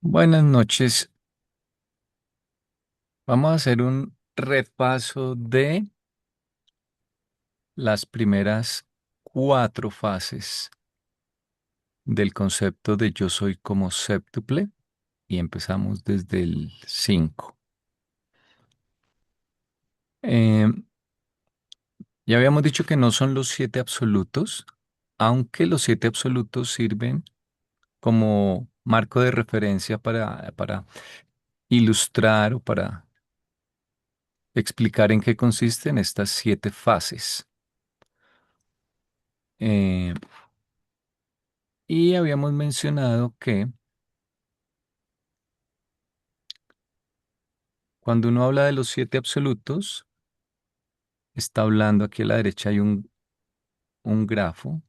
Buenas noches. Vamos a hacer un repaso de las primeras cuatro fases del concepto de yo soy como séptuple y empezamos desde el 5. Ya habíamos dicho que no son los siete absolutos, aunque los siete absolutos sirven como marco de referencia para ilustrar o para explicar en qué consisten estas siete fases. Eh, y habíamos mencionado que cuando uno habla de los siete absolutos, está hablando aquí a la derecha hay un grafo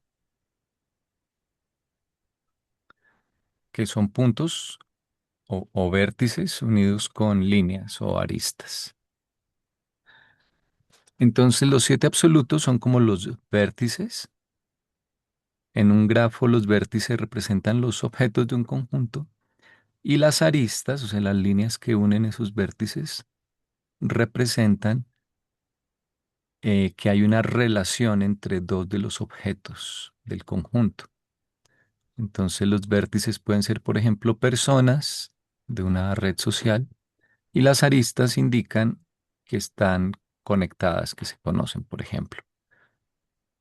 que son puntos o vértices unidos con líneas o aristas. Entonces los siete absolutos son como los vértices. En un grafo los vértices representan los objetos de un conjunto y las aristas, o sea, las líneas que unen esos vértices, representan que hay una relación entre dos de los objetos del conjunto. Entonces los vértices pueden ser, por ejemplo, personas de una red social y las aristas indican que están conectadas, que se conocen, por ejemplo.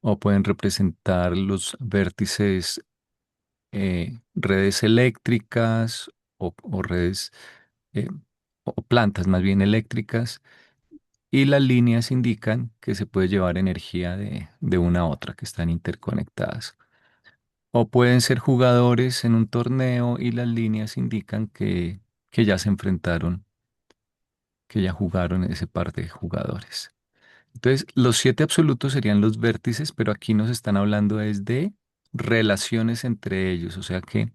O pueden representar los vértices redes eléctricas o redes eh, o plantas más bien eléctricas y las líneas indican que se puede llevar energía de una a otra, que están interconectadas. O pueden ser jugadores en un torneo y las líneas indican que ya se enfrentaron, que ya jugaron ese par de jugadores. Entonces, los siete absolutos serían los vértices, pero aquí nos están hablando es de relaciones entre ellos. O sea que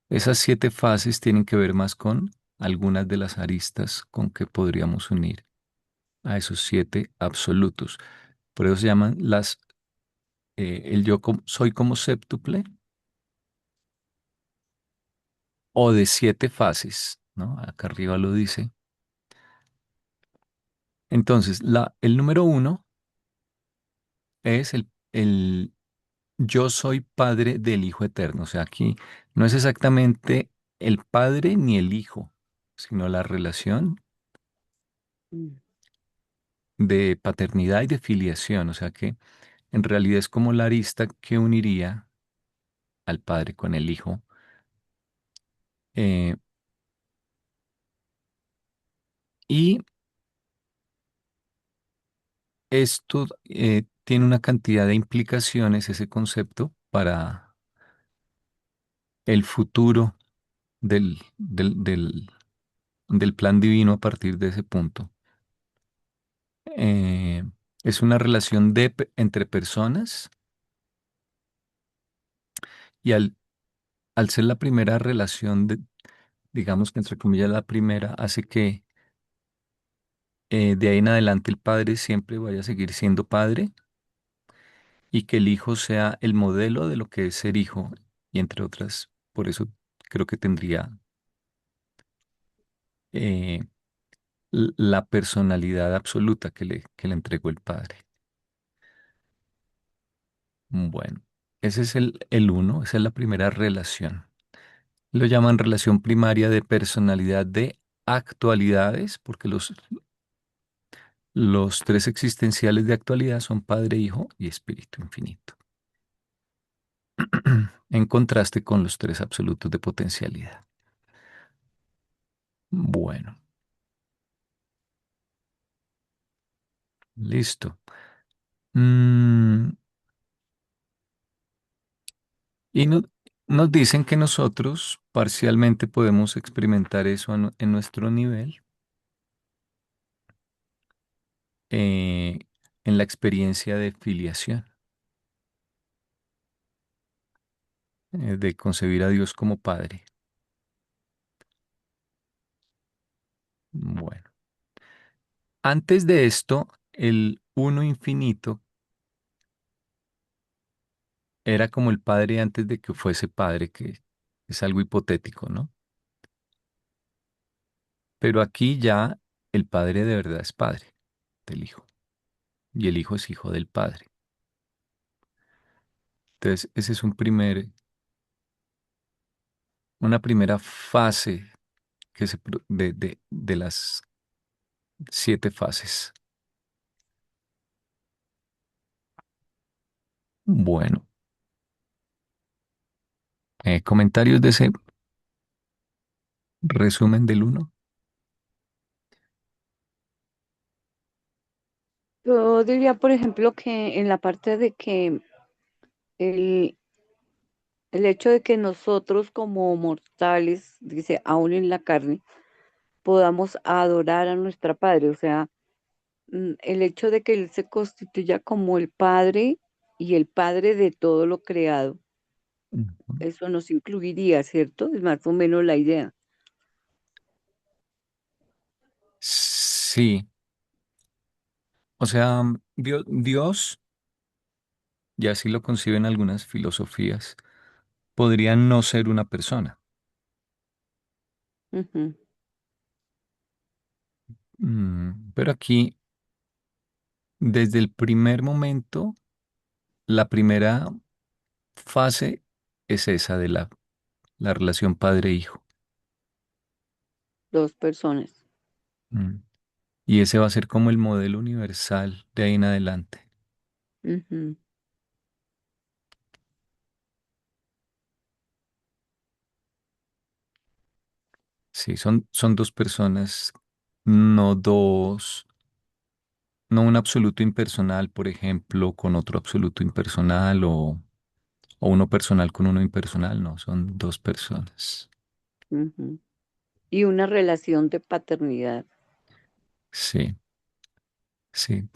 esas siete fases tienen que ver más con algunas de las aristas con que podríamos unir a esos siete absolutos. Por eso se llaman el soy como séptuple o de siete fases, ¿no? Acá arriba lo dice. Entonces, el número uno es el yo soy padre del Hijo Eterno. O sea, aquí no es exactamente el padre ni el hijo, sino la relación de paternidad y de filiación. O sea que en realidad es como la arista que uniría al padre con el hijo. Eh, y esto tiene una cantidad de implicaciones, ese concepto, para el futuro del plan divino a partir de ese punto. Eh, es una relación entre personas y al ser la primera relación, digamos que entre comillas la primera, hace que de ahí en adelante el padre siempre vaya a seguir siendo padre y que el hijo sea el modelo de lo que es ser hijo y entre otras, por eso creo que tendría eh, la personalidad absoluta que le entregó el padre. Bueno, ese es el uno, esa es la primera relación. Lo llaman relación primaria de personalidad de actualidades, porque los tres existenciales de actualidad son Padre, Hijo y Espíritu Infinito, en contraste con los tres absolutos de potencialidad. Bueno, listo. Mm, y nos dicen que nosotros parcialmente podemos experimentar eso en nuestro nivel, eh, en la experiencia de filiación, de concebir a Dios como Padre. Bueno. Antes de esto, el uno infinito era como el padre antes de que fuese padre, que es algo hipotético, ¿no? Pero aquí ya el padre de verdad es padre del hijo y el hijo es hijo del padre. Entonces, ese es una primera fase de las 7 fases. Bueno, comentarios de ese resumen del uno. Yo diría, por ejemplo, que en la parte de que el, el hecho de que nosotros como mortales, dice, aún en la carne, podamos adorar a nuestra Padre, o sea, el hecho de que Él se constituya como el Padre y el Padre de todo lo creado, Ujú. eso nos incluiría, ¿cierto? Es más o menos la idea. Sí, o sea, Dios, y así lo conciben algunas filosofías, podría no ser una persona. Ujú. Pero aquí, desde el primer momento, la primera fase es esa de la relación padre-hijo. Dos personas. Mm. Y ese va a ser como el modelo universal de ahí en adelante. Ujú, Sí, son dos personas, no dos, no un absoluto impersonal, por ejemplo, con otro absoluto impersonal o uno personal con uno impersonal, no, son dos personas. ujú. Y una relación de paternidad. Sí, sí.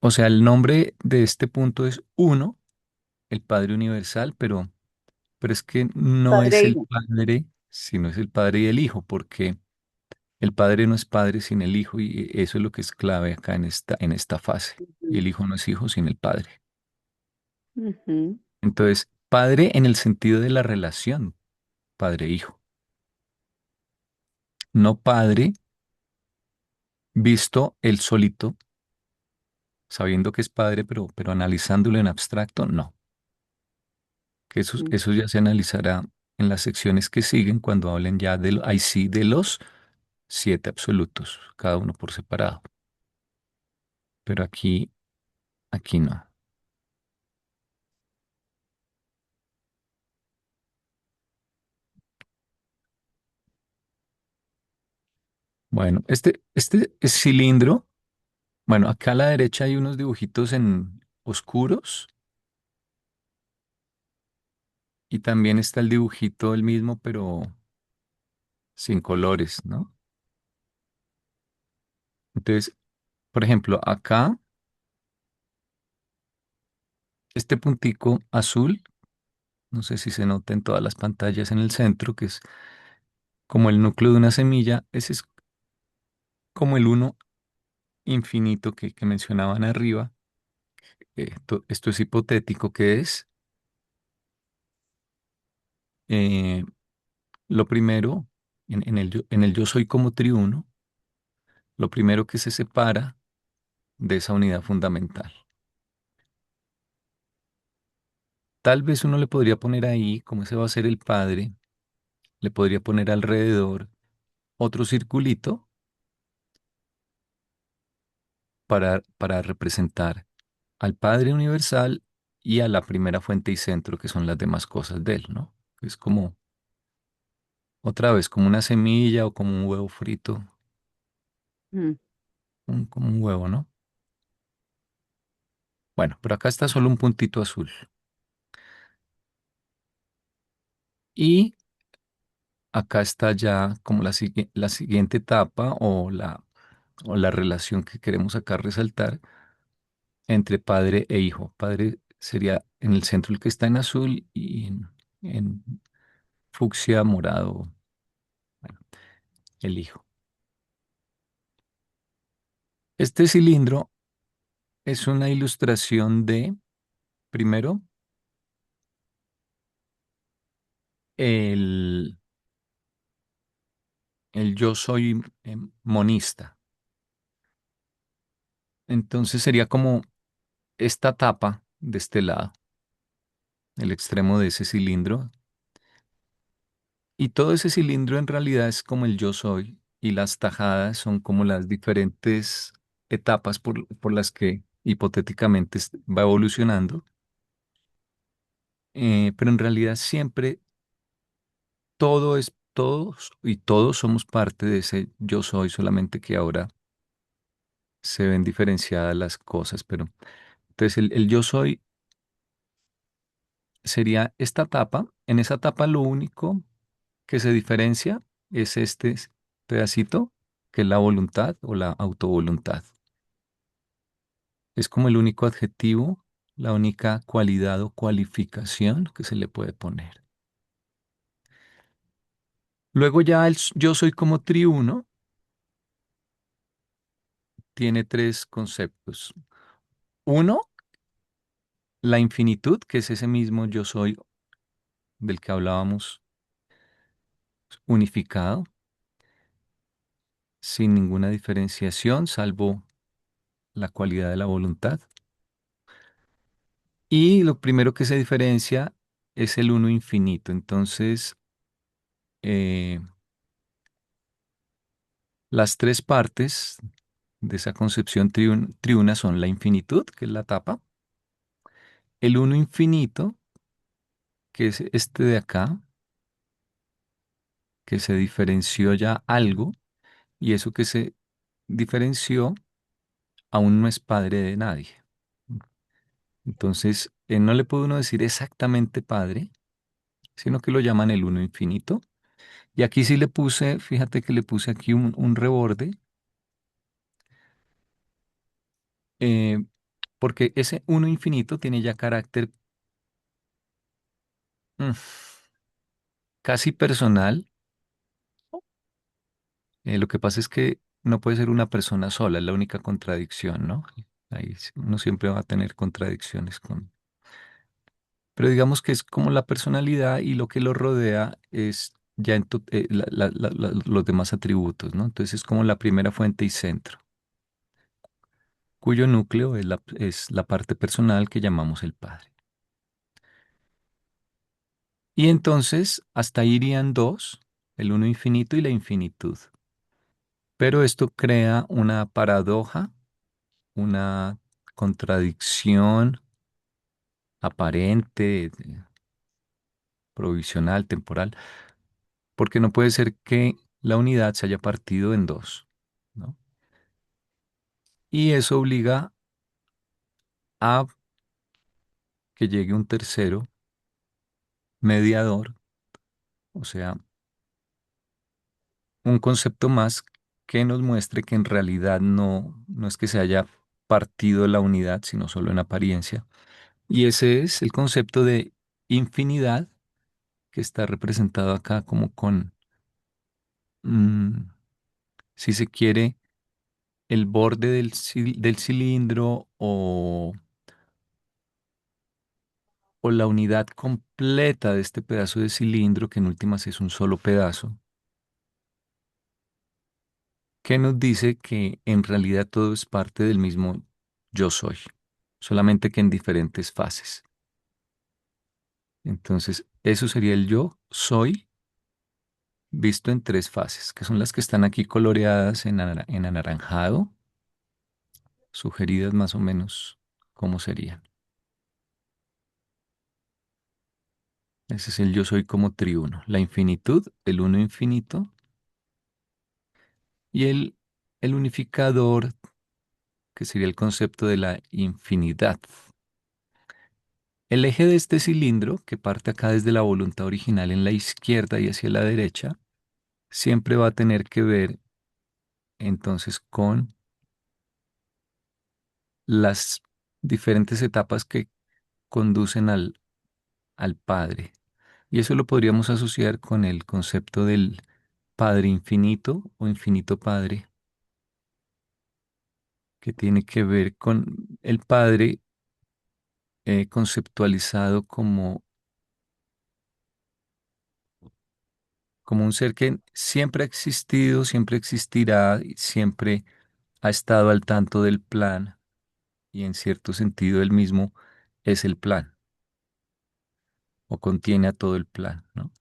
O sea, el nombre de este punto es uno, el Padre Universal, pero es que no Padre es e el hijo. Padre, sino es el Padre y el Hijo, porque el Padre no es Padre sin el Hijo y eso es lo que es clave acá en esta fase. Y Ujú, el Hijo no es Hijo sin el Padre. ujú, Entonces, Padre en el sentido de la relación Padre-Hijo, no Padre visto él solito, sabiendo que es Padre, pero analizándolo en abstracto, no. Que ujú, eso ya se analizará en las secciones que siguen cuando hablen ya ahí sí, de los 7 absolutos, cada uno por separado. Pero aquí no. Bueno, este es cilindro. Bueno, acá a la derecha hay unos dibujitos en oscuros y también está el dibujito el mismo, pero sin colores, ¿no? Entonces, por ejemplo, acá, este puntico azul, no sé si se nota en todas las pantallas en el centro, que es como el núcleo de una semilla, ese es como el uno infinito que mencionaban arriba. Esto es hipotético, que es eh, lo primero, en el yo soy como triuno, lo primero que se separa de esa unidad fundamental. Tal vez uno le podría poner ahí, como ese va a ser el padre, le podría poner alrededor otro circulito para representar al Padre Universal y a la primera fuente y centro, que son las demás cosas de él, ¿no? Es como, otra vez, como una semilla o como un huevo frito, ujú. como un huevo, ¿no? Bueno, pero acá está solo un puntito azul. Y acá está ya como la siguiente etapa o la relación que queremos acá resaltar entre padre e hijo. Padre sería en el centro el que está en azul y en fucsia, morado, bueno, el hijo. Este cilindro es una ilustración de, primero, el, el yo soy monista. Entonces sería como esta tapa de este lado, el extremo de ese cilindro. Y todo ese cilindro en realidad es como el yo soy y las tajadas son como las diferentes etapas por las que hipotéticamente va evolucionando. Pero en realidad siempre todo es todos y todos somos parte de ese yo soy, solamente que ahora se ven diferenciadas las cosas. Pero entonces el yo soy sería esta etapa. En esa etapa lo único que se diferencia es este pedacito, que es la voluntad o la autovoluntad. Es como el único adjetivo, la única cualidad o cualificación que se le puede poner. Luego ya yo soy como triuno tiene tres conceptos. Uno, la infinitud, que es ese mismo yo soy del que hablábamos, unificado, sin ninguna diferenciación, salvo la cualidad de la voluntad. Y lo primero que se diferencia es el uno infinito. Entonces, eh, las tres partes de esa concepción triuna son la infinitud, que es la tapa, el uno infinito, que es este de acá, que se diferenció ya algo, y eso que se diferenció aún no es padre de nadie. Entonces, no le puede uno decir exactamente padre, sino que lo llaman el uno infinito. Y aquí sí le puse, fíjate que le puse aquí un reborde, eh, porque ese uno infinito tiene ya carácter mm, casi personal. Lo que pasa es que no puede ser una persona sola, es la única contradicción, ¿no? Ahí uno siempre va a tener contradicciones con... Pero digamos que es como la personalidad y lo que lo rodea es ya en los demás atributos, ¿no? Entonces es como la primera fuente y centro, cuyo núcleo es la parte personal que llamamos el Padre. Y entonces hasta ahí irían dos, el uno infinito y la infinitud. Pero esto crea una paradoja, una contradicción aparente, provisional, temporal, porque no puede ser que la unidad se haya partido en dos, ¿no? Y eso obliga a que llegue un tercero mediador, o sea, un concepto más que nos muestre que en realidad no es que se haya partido la unidad, sino solo en apariencia. Y ese es el concepto de infinidad que está representado acá como con, mm, si se quiere, el borde del cilindro o la unidad completa de este pedazo de cilindro, que en últimas es un solo pedazo, que nos dice que en realidad todo es parte del mismo yo soy, solamente que en diferentes fases. Entonces, eso sería el yo soy visto en tres fases, que son las que están aquí coloreadas en anaranjado, sugeridas más o menos cómo serían. Ese es el yo soy como triuno, la infinitud, el uno infinito y el unificador, que sería el concepto de la infinidad. El eje de este cilindro, que parte acá desde la voluntad original en la izquierda y hacia la derecha, siempre va a tener que ver entonces con las diferentes etapas que conducen al Padre. Y eso lo podríamos asociar con el concepto del Padre infinito o infinito Padre, que tiene que ver con el Padre conceptualizado como un ser que siempre ha existido, siempre existirá, y siempre ha estado al tanto del plan y en cierto sentido él mismo es el plan o contiene a todo el plan, ¿no?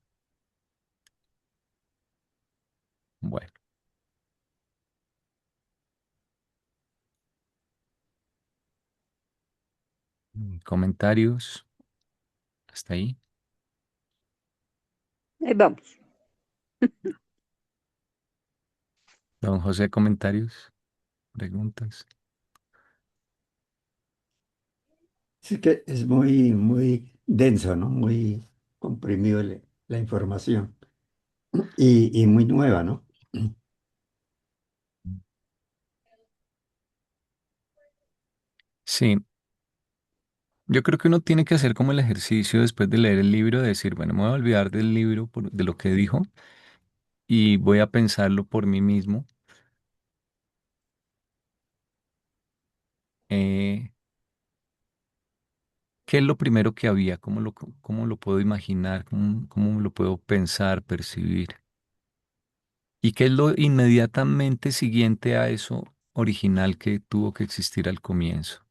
Bueno, comentarios hasta ahí. Ahí vamos. Don José, comentarios, preguntas. Sí que es muy, muy denso, ¿no? Muy comprimido la información y muy nueva, ¿no? Sí, yo creo que uno tiene que hacer como el ejercicio después de leer el libro, de decir, bueno, me voy a olvidar del libro, de lo que dijo, y voy a pensarlo por mí mismo. Eh, ¿Qué es lo primero que había? Cómo lo puedo imaginar? ¿Cómo lo puedo pensar, percibir? ¿Y qué es lo inmediatamente siguiente a eso original que tuvo que existir al comienzo?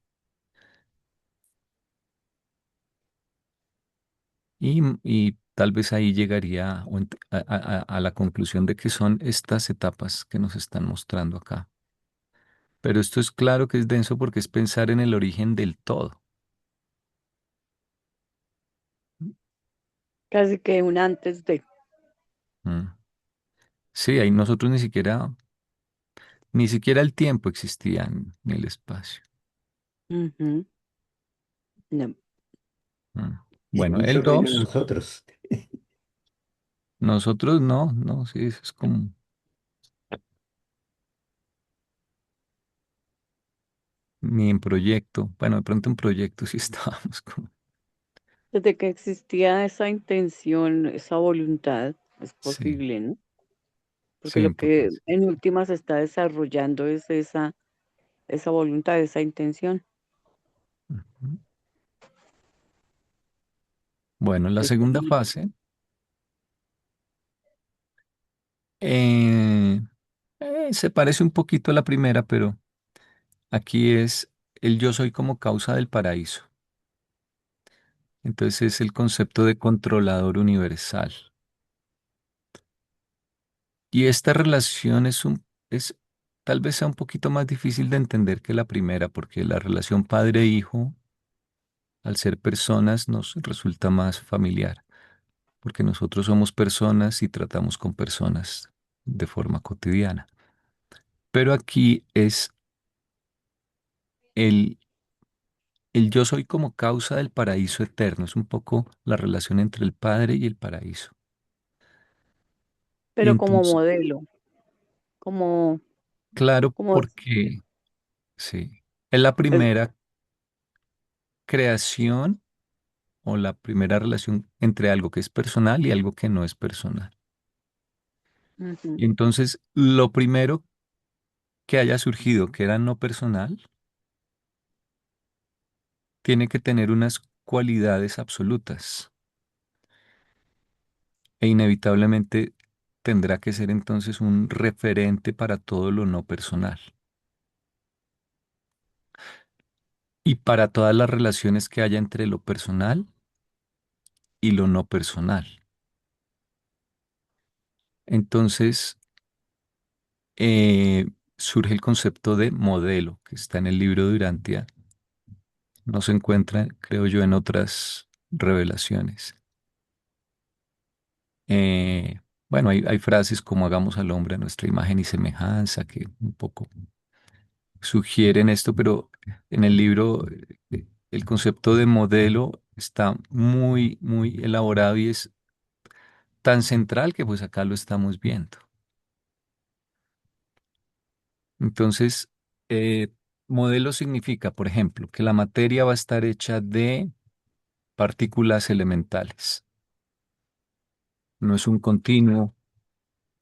Y tal vez ahí llegaría a la conclusión de que son estas etapas que nos están mostrando acá. Pero esto es claro que es denso porque es pensar en el origen del todo. Casi que un antes de. Mm. Sí, ahí nosotros ni siquiera el tiempo existía ni el espacio. Ujú. No. Mm. Y Bueno, el mucho menos 2 nosotros. nosotros no, no, sí, eso es como ni en proyecto. Bueno, de pronto en proyecto sí estábamos como, Desde que existía esa intención, esa voluntad, es sí, posible, ¿no? Porque sí, lo un poco que así. en última se está desarrollando es esa voluntad, esa intención. Ujú. Bueno, la Qué segunda bonito. fase eh, se parece un poquito a la primera, pero aquí es el yo soy como causa del paraíso. Entonces es el concepto de controlador universal. Y esta relación es tal vez sea un poquito más difícil de entender que la primera, porque la relación padre-hijo, al ser personas, nos resulta más familiar, porque nosotros somos personas y tratamos con personas de forma cotidiana. Pero aquí es el, el yo soy como causa del paraíso eterno, es un poco la relación entre el Padre y el paraíso. Y Pero como entonces, modelo, como, claro, como porque sí, es la es- primera creación o la primera relación entre algo que es personal y algo que no es personal. ujú. Y entonces, lo primero que haya surgido que era no personal, tiene que tener unas cualidades absolutas e inevitablemente tendrá que ser entonces un referente para todo lo no personal y para todas las relaciones que haya entre lo personal y lo no personal. Entonces, surge el concepto de modelo que está en el libro de Urantia. No se encuentra, creo yo, en otras revelaciones. Bueno, hay frases como hagamos al hombre a nuestra imagen y semejanza que un poco sugieren esto, pero en el libro el concepto de modelo está muy, muy elaborado y es tan central que pues acá lo estamos viendo. Entonces, eh, modelo significa, por ejemplo, que la materia va a estar hecha de partículas elementales. No es un continuo,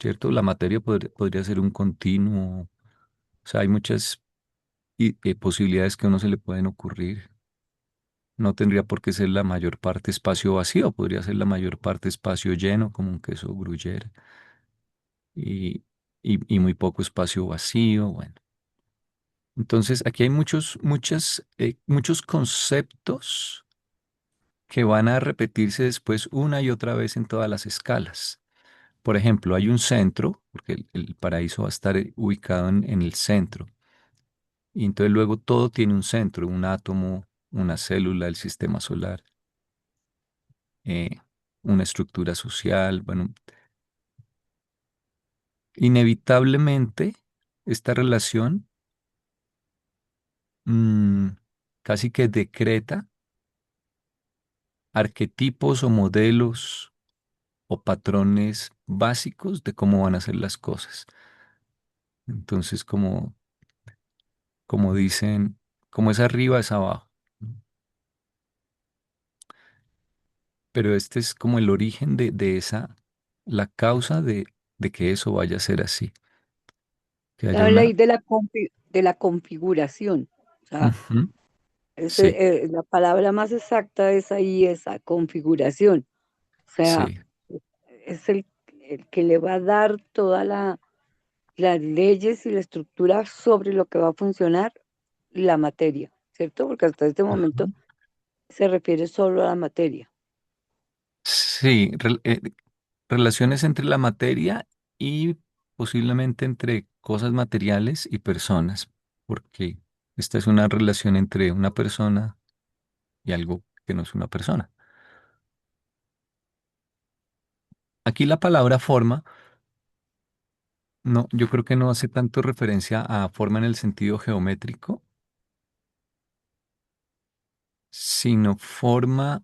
¿cierto? La materia podría ser un continuo. O sea, hay muchas posibilidades que a uno se le pueden ocurrir. No tendría por qué ser la mayor parte espacio vacío, podría ser la mayor parte espacio lleno, como un queso gruyere, y, y muy poco espacio vacío. Bueno, entonces aquí hay muchos conceptos que van a repetirse después una y otra vez en todas las escalas. Por ejemplo, hay un centro, porque el paraíso va a estar ubicado en el centro. Y entonces luego todo tiene un centro, un átomo, una célula, el sistema solar, eh, una estructura social. Bueno, inevitablemente esta relación mm, casi que decreta arquetipos o modelos o patrones básicos de cómo van a ser las cosas. Entonces, como dicen, como es arriba, es abajo. Pero este es como el origen de esa, la causa de que eso vaya a ser así, que haya La una... ley de de la configuración. O sea, Ujú, sí, la palabra más exacta es ahí esa configuración. O sea, sí. es el que le va a dar las leyes y la estructura sobre lo que va a funcionar la materia, ¿cierto? Porque hasta este momento Ujú. se refiere solo a la materia. Sí, relaciones entre la materia y posiblemente entre cosas materiales y personas, porque esta es una relación entre una persona y algo que no es una persona. Aquí la palabra forma, no, yo creo que no hace tanto referencia a forma en el sentido geométrico, sino forma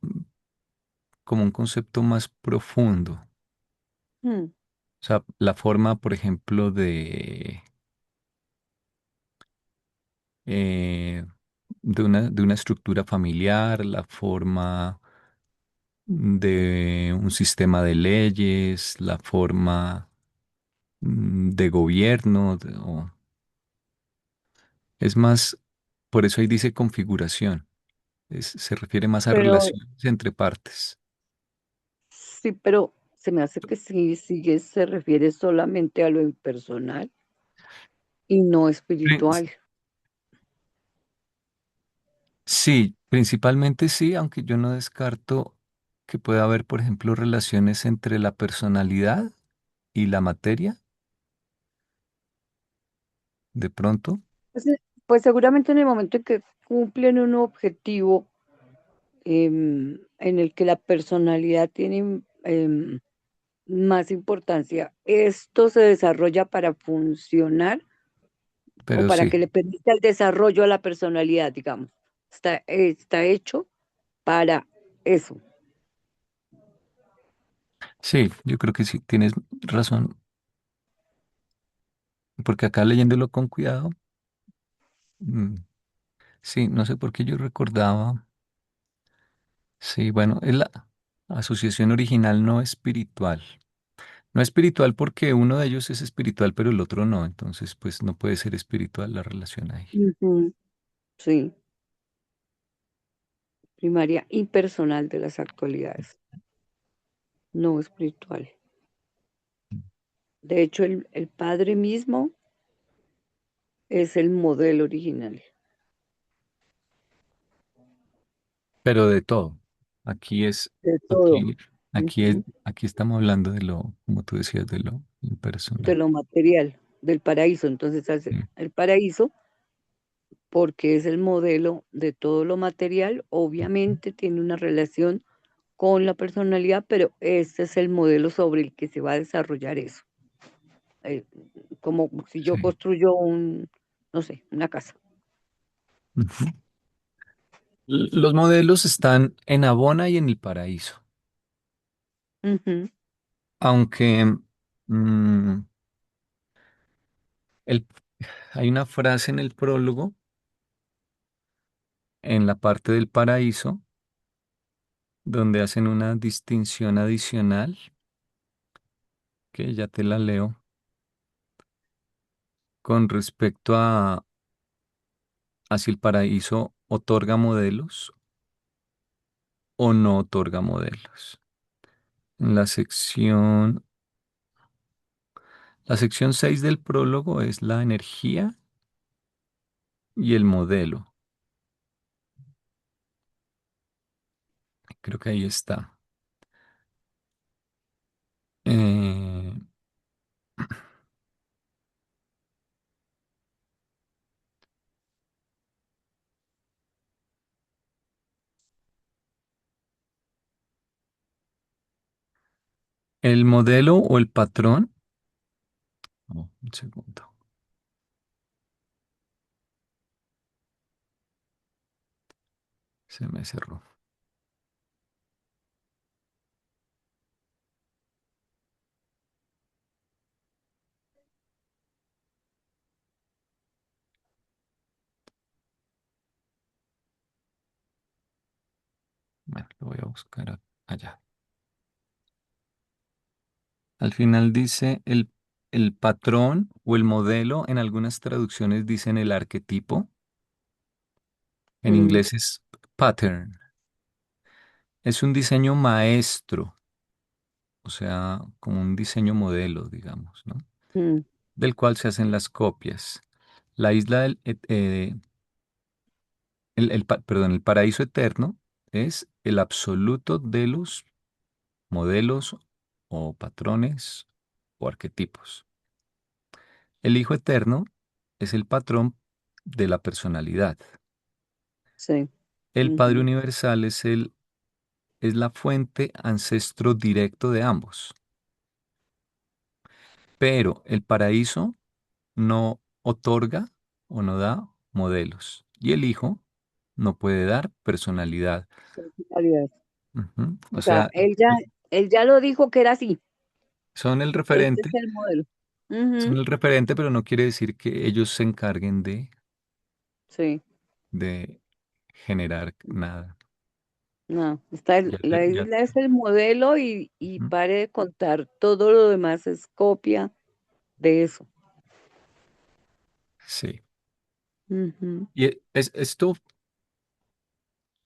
como un concepto más profundo. Mm, O sea, la forma, por ejemplo, eh, de una estructura familiar, la forma de un sistema de leyes, la forma de gobierno, es más, por eso ahí dice configuración, se refiere más a Pero relaciones entre partes. sí, pero se me hace que sí, sigue, se refiere solamente a lo impersonal y no Pri- espiritual. Sí, principalmente sí, aunque yo no descarto que pueda haber, por ejemplo, relaciones entre la personalidad y la materia, de pronto, Pues, pues seguramente en el momento en que cumplen un objetivo en el que la personalidad tiene más importancia, esto se desarrolla para funcionar o pero para sí, que le permita el desarrollo a la personalidad, digamos. Está hecho para eso. sí, yo creo que sí, tienes razón, porque acá leyéndolo con cuidado, mm, sí, no sé por qué yo recordaba, sí, bueno, es la asociación original no espiritual. No espiritual porque uno de ellos es espiritual, pero el otro no, entonces pues no puede ser espiritual la relación ahí. Ujú, sí, primaria impersonal de las actualidades, no espiritual. De hecho, el padre mismo es el modelo original Pero de todo. Aquí es, de todo, aquí, ujú, aquí estamos hablando de lo, como tú decías, de lo de impersonal. lo material, del paraíso. Entonces, Sí. el paraíso, porque es el modelo de todo lo material, obviamente tiene una relación con la personalidad, pero este es el modelo sobre el que se va a desarrollar eso. Eh, Como si yo Sí. construyo no sé, una casa. Ujú. Los modelos están en Abona y en el Paraíso, Ujú. aunque mm, el- hay una frase en el prólogo, en la parte del Paraíso, donde hacen una distinción adicional, que ya te la leo, con respecto a si el Paraíso otorga modelos o no otorga modelos. En la sección 6 del prólogo es la energía y el modelo. Creo que ahí está. Eh, el modelo o el patrón. Oh, un segundo. Se me cerró. Bueno, lo voy a buscar allá. Al final dice el patrón o el modelo. En algunas traducciones dicen el arquetipo. En Mm, inglés es pattern. Es un diseño maestro, o sea, como un diseño modelo, digamos, ¿no? mm, Del cual se hacen las copias. La isla perdón, el paraíso eterno es el absoluto de los modelos o patrones o arquetipos. El Hijo Eterno es el patrón de la personalidad. sí. El Padre Ujú. Universal es la fuente ancestro directo de ambos. Pero el paraíso no otorga o no da modelos. Y el Hijo no puede dar personalidad. Personalidad. Ujú. O O sea, sea, él ya lo dijo que era así. son el Este referente, es el modelo. son Ujú. el referente, pero no quiere decir que ellos se encarguen Sí. de generar nada. No, Ya la ya. isla es el modelo y Ujú. pare de contar. Todo lo demás es copia de eso. Sí. Ujú. Y esto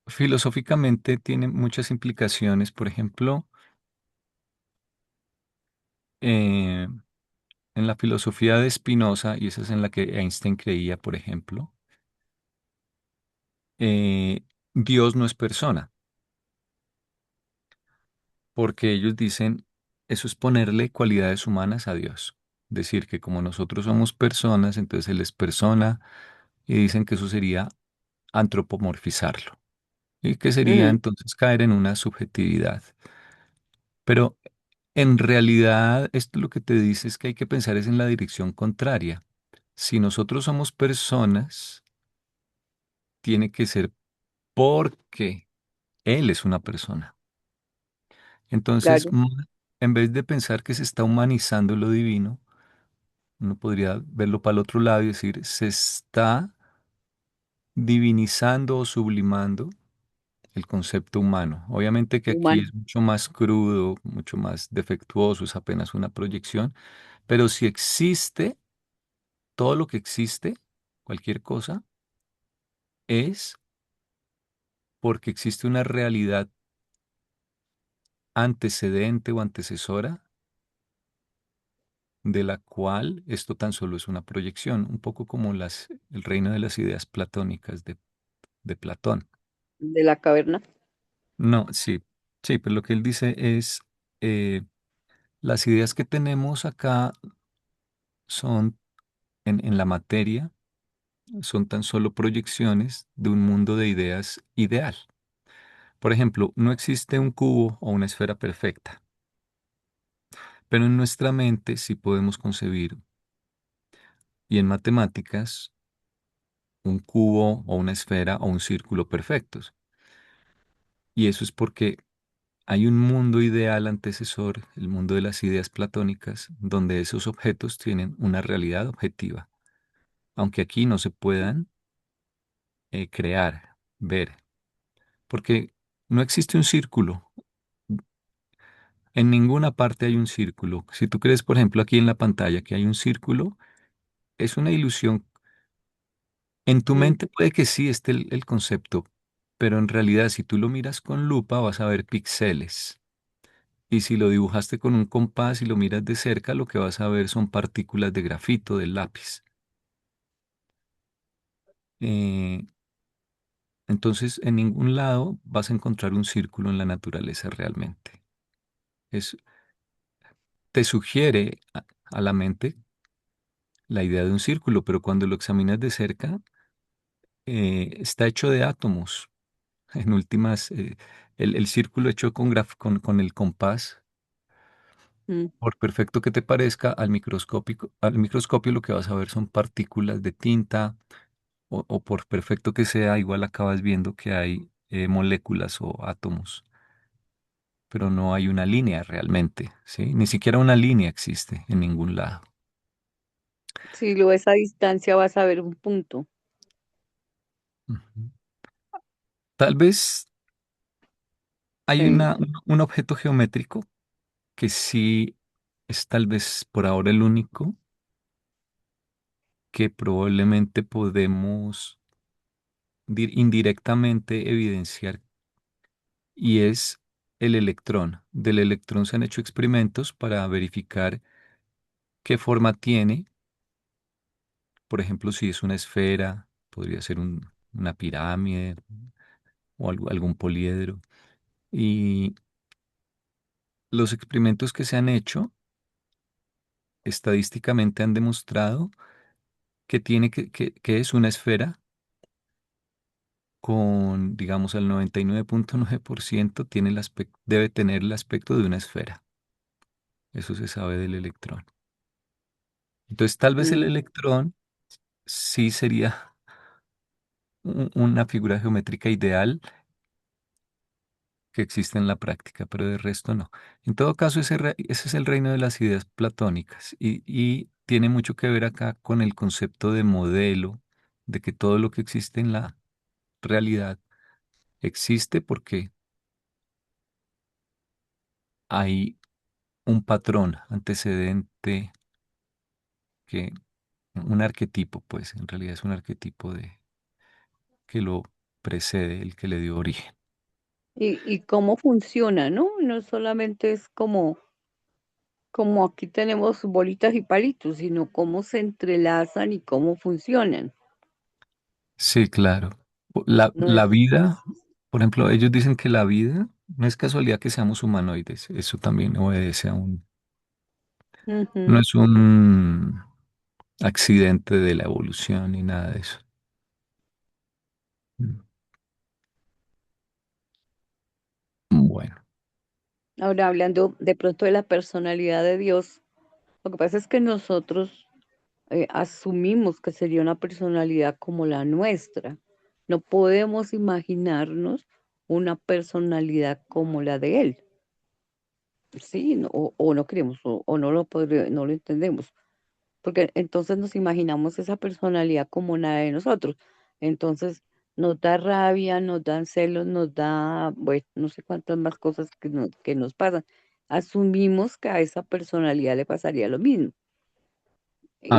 filosóficamente tiene muchas implicaciones. Por ejemplo, eh, en la filosofía de Spinoza, y esa es en la que Einstein creía, por ejemplo, Dios no es persona, porque ellos dicen, eso es ponerle cualidades humanas a Dios. Decir que como nosotros somos personas, entonces Él es persona, y dicen que eso sería antropomorfizarlo, y que sería Mm, entonces caer en una subjetividad. Pero en realidad, esto lo que te dice es que hay que pensar es en la dirección contraria. Si nosotros somos personas, tiene que ser porque Él es una persona. Entonces, claro, en vez de pensar que se está humanizando lo divino, uno podría verlo para el otro lado y decir, se está divinizando o sublimando el concepto humano. Obviamente que aquí humano. es mucho más crudo, mucho más defectuoso, es apenas una proyección, pero si existe todo lo que existe, cualquier cosa, es porque existe una realidad antecedente o antecesora de la cual esto tan solo es una proyección, un poco como el reino de las ideas platónicas de Platón. De la caverna No, sí, sí, pero lo que él dice es, eh, las ideas que tenemos acá son en la materia, son tan solo proyecciones de un mundo de ideas ideal. Por ejemplo, no existe un cubo o una esfera perfecta, pero en nuestra mente sí podemos concebir, y en matemáticas, un cubo o una esfera o un círculo perfectos. Y eso es porque hay un mundo ideal antecesor, el mundo de las ideas platónicas, donde esos objetos tienen una realidad objetiva, aunque aquí no se puedan crear, ver, porque no existe un círculo. En ninguna parte hay un círculo. Si tú crees, por ejemplo, aquí en la pantalla que hay un círculo, es una ilusión. En tu mm, mente puede que sí esté el concepto, pero en realidad si tú lo miras con lupa vas a ver píxeles. Y si lo dibujaste con un compás y lo miras de cerca, lo que vas a ver son partículas de grafito del lápiz. Eh, entonces, en ningún lado vas a encontrar un círculo en la naturaleza realmente. Es, te sugiere a la mente la idea de un círculo, pero cuando lo examinas de cerca, está hecho de átomos. En últimas, el círculo hecho con el compás, Mm. por perfecto que te parezca, al microscopio lo que vas a ver son partículas de tinta, o por perfecto que sea, igual acabas viendo que hay moléculas o átomos, pero no hay una línea realmente, ¿sí? Ni siquiera una línea existe en ningún lado. Si lo ves a distancia vas a ver un punto. Ujú. Tal vez hay Sí. un objeto geométrico que sí es tal vez por ahora el único que probablemente podemos indirectamente evidenciar, y es el electrón. Del electrón se han hecho experimentos para verificar qué forma tiene. Por ejemplo, si es una esfera, podría ser una pirámide o algún poliedro. Y los experimentos que se han hecho estadísticamente han demostrado que es una esfera con, digamos, al 99.9% debe tener el aspecto de una esfera. Eso se sabe del electrón. Entonces, tal vez el Mm. electrón sí sería una figura geométrica ideal que existe en la práctica, pero de resto no. En todo caso, ese es el reino de las ideas platónicas, y tiene mucho que ver acá con el concepto de modelo, de que todo lo que existe en la realidad existe porque hay un patrón antecedente, que un arquetipo, pues en realidad es un arquetipo que lo precede, el que le dio origen. Y cómo funciona, ¿no? No solamente es como aquí tenemos bolitas y palitos, sino cómo se entrelazan y cómo funcionan. Sí, claro. La No vida, por ejemplo, ellos dicen que la vida no es casualidad que seamos humanoides. Eso también obedece a no ujú. es un accidente de la evolución ni nada de eso. Mm. Bueno, Ahora hablando de pronto de la personalidad de Dios, lo que pasa es que nosotros asumimos que sería una personalidad como la nuestra. No podemos imaginarnos una personalidad como la de Él. Sí, o no queremos, o no lo entendemos, porque entonces nos imaginamos esa personalidad como la de nosotros. Entonces nos da rabia, nos dan celos, nos da, bueno, no sé cuántas más cosas que nos pasan. Asumimos que a esa personalidad le pasaría lo mismo.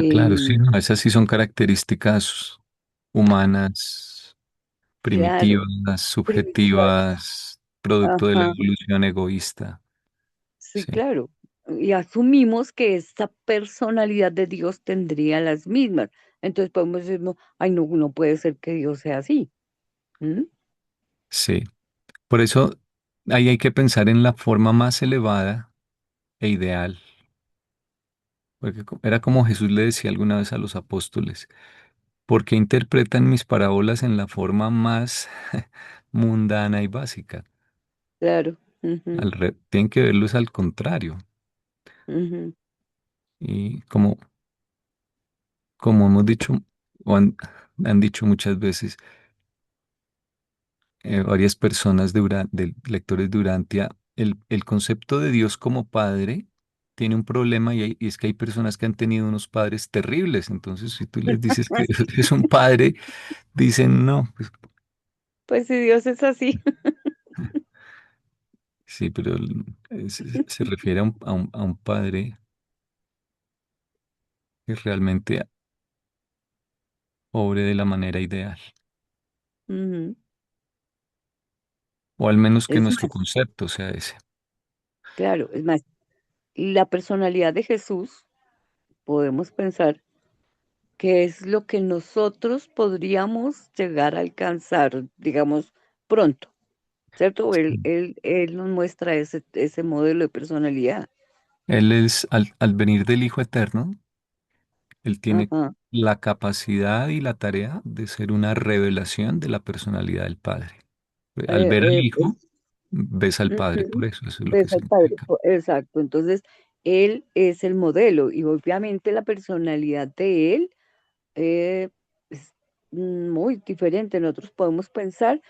claro, sí, Em, no, esas sí son características humanas, claro, primitivas, primitiva. subjetivas, producto de la Ajá, evolución egoísta. sí, Sí, claro. Y asumimos que esa personalidad de Dios tendría las mismas. Entonces podemos decir, no, ay, no, no puede ser que Dios sea así. ¿Mm? sí. Por eso ahí hay que pensar en la forma más elevada e ideal, porque era como Jesús le decía alguna vez a los apóstoles: ¿por qué interpretan mis parábolas en la forma más mundana y básica? Claro. Ujú, Tienen que verlos al contrario. ujú. Y como hemos dicho, o han dicho muchas veces, varias personas lectores de Urantia, el concepto de Dios como padre tiene un problema, y es que hay personas que han tenido unos padres terribles. Entonces, si tú les dices que Dios es un padre, dicen no, pues Pues si Dios es así. sí, pero se refiere a un padre que realmente obre de la manera ideal. Ujú. O al menos que Es nuestro más, concepto sea ese. claro, es más, la personalidad de Jesús, podemos pensar que es lo que nosotros podríamos llegar a alcanzar, digamos, pronto, ¿cierto? Él nos muestra ese modelo de personalidad. Él es, al venir del Hijo Eterno, él tiene Ajá. la capacidad y la tarea de ser una revelación de la personalidad del Padre. Al ver al Hijo, Es, ves al Padre, por ujú, eso es lo que ves al Padre, significa. exacto. Entonces, él es el modelo y obviamente la personalidad de él es muy diferente. Nosotros podemos pensar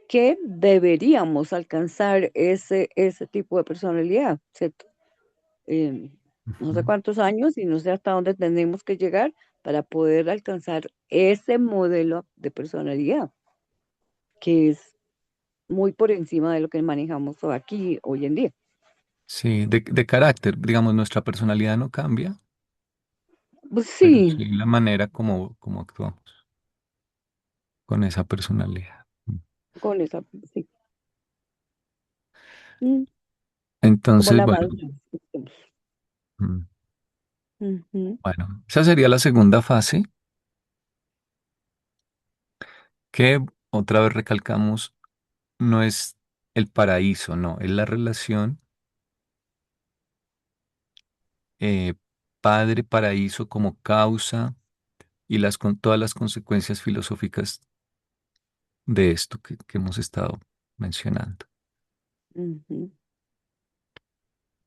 que deberíamos alcanzar ese tipo de personalidad, ¿cierto? eh, no sé Ujú. cuántos años y no sé hasta dónde tenemos que llegar para poder alcanzar ese modelo de personalidad, que es muy por encima de lo que manejamos aquí hoy en día. Sí, de carácter, digamos, nuestra personalidad no cambia, Pues pero sí, sí la manera como actuamos con esa personalidad. con esa, sí, mm, como Entonces, la bueno, madurez que tenemos. mm, Ujú, bueno, esa sería la segunda fase que otra vez recalcamos, no es el paraíso, no, es la relación eh, padre-paraíso como causa y todas las consecuencias filosóficas de esto que hemos estado mencionando. ujú.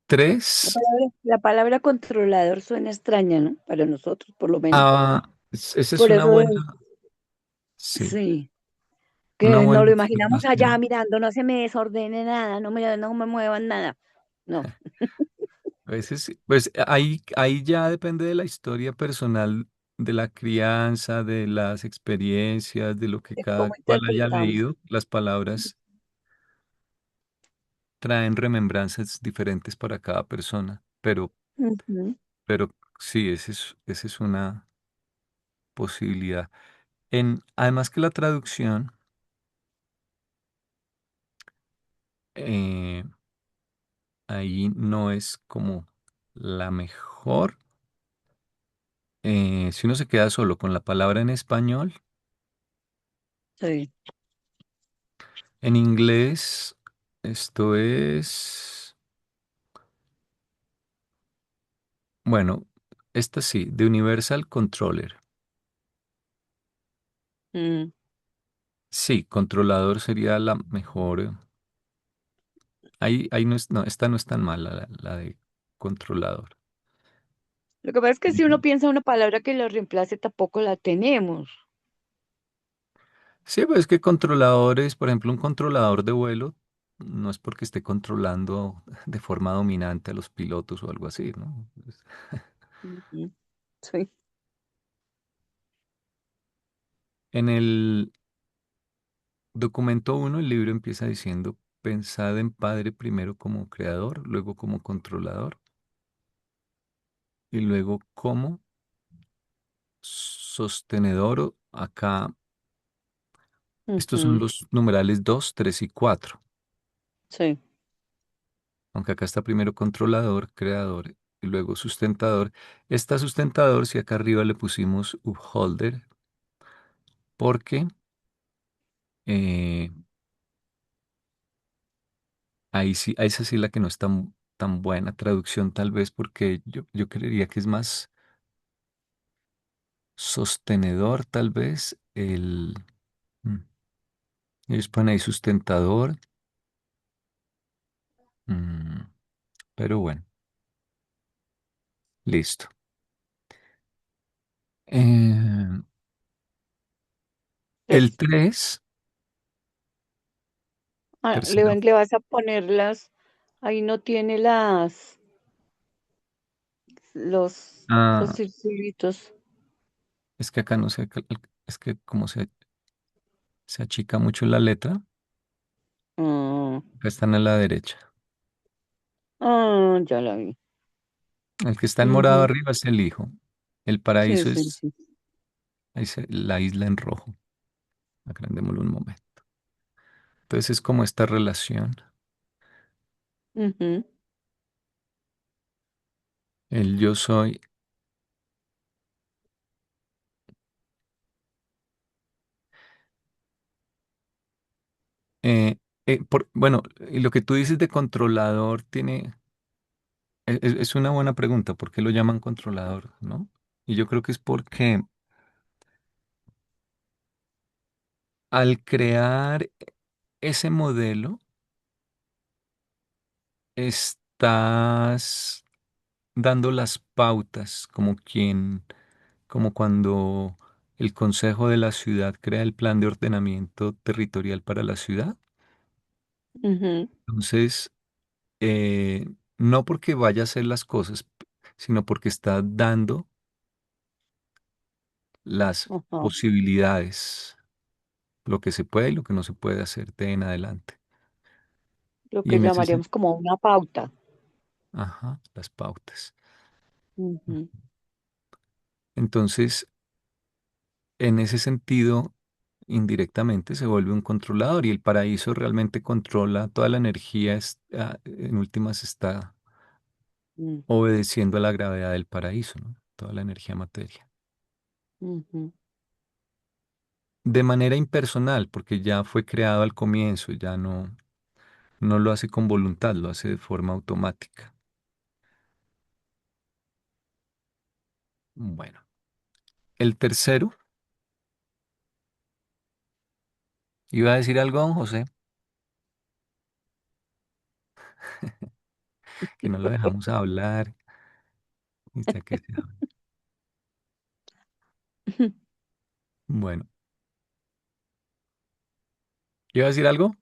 Tres, La palabra controlador suena extraña, ¿no? Para nosotros, por lo menos. esa es Por una eso, buena, sí, sí, una que nos buena lo imaginamos allá observación. mirando, no se me desordene nada, no me muevan nada. No. A veces, sí, pues ahí ya depende de la historia personal, de la crianza, de las experiencias, de lo que De cada cómo cual haya interpretamos. leído. Las palabras traen remembranzas diferentes para cada persona, Ujú. pero sí, esa es una posibilidad. Además que la traducción, eh, ahí no es como la mejor. Si uno se queda solo con la palabra en español, Sí. en inglés, esto es, bueno, esta sí, de Universal Controller. Mm. Sí, controlador sería la mejor. Ahí no es, no, esta no es tan mala, la de controlador. Lo que pasa es que si uno Mm. piensa una palabra que lo reemplace, tampoco la tenemos. Sí, pues es que controladores, por ejemplo, un controlador de vuelo, no es porque esté controlando de forma dominante a los pilotos o algo así, ¿no? Ujú. Sí. En el documento uno, el libro empieza diciendo, pensad en Padre primero como creador, luego como controlador y luego como sostenedor. Acá, estos son Ujú. los numerales 2, 3 y 4. Sí. Aunque acá está primero controlador, creador y luego sustentador. Esta sustentador, si acá arriba le pusimos upholder, porque eh, ahí sí, a esa sí la que no es tan buena traducción, tal vez porque yo creería que es más sostenedor, tal vez. Mm, ellos ponen ahí sustentador, mm, pero bueno, listo. Eh, el Entonces, 3, tercera. le vas a poner ahí no tiene los Ah, circulitos. es que acá no sé, es que como se achica mucho la letra, Ah, acá están a la derecha. ya la vi. El que está en morado Ujú. arriba es el hijo. El Sí, paraíso sí, es sí. ahí la isla en rojo. Agrandémoslo un momento. Entonces es como esta relación. Ujú, El yo soy. eh, bueno, y lo que tú dices de controlador es una buena pregunta. ¿Por qué lo llaman controlador, no? Y yo creo que es porque al crear ese modelo, estás dando las pautas como cuando el Consejo de la Ciudad crea el plan de ordenamiento territorial para la ciudad. ujú, Entonces, no porque vaya a hacer las cosas, sino porque está dando las ajá. posibilidades, lo que se puede y lo que no se puede hacer de en adelante. Lo Y que en ese llamaríamos como una pauta. ajá, las pautas. Ujú, Entonces, en ese sentido, indirectamente se vuelve un controlador y el paraíso realmente controla toda la energía, en últimas está ujú, obedeciendo a la gravedad del paraíso, ¿no? Toda la energía materia. ujú, De manera impersonal, porque ya fue creado al comienzo, ya no lo hace con voluntad, lo hace de forma automática. Bueno, el tercero, iba a decir algo, don José, que no lo dejamos hablar, ya que se habla. Bueno, ¿iba a decir algo?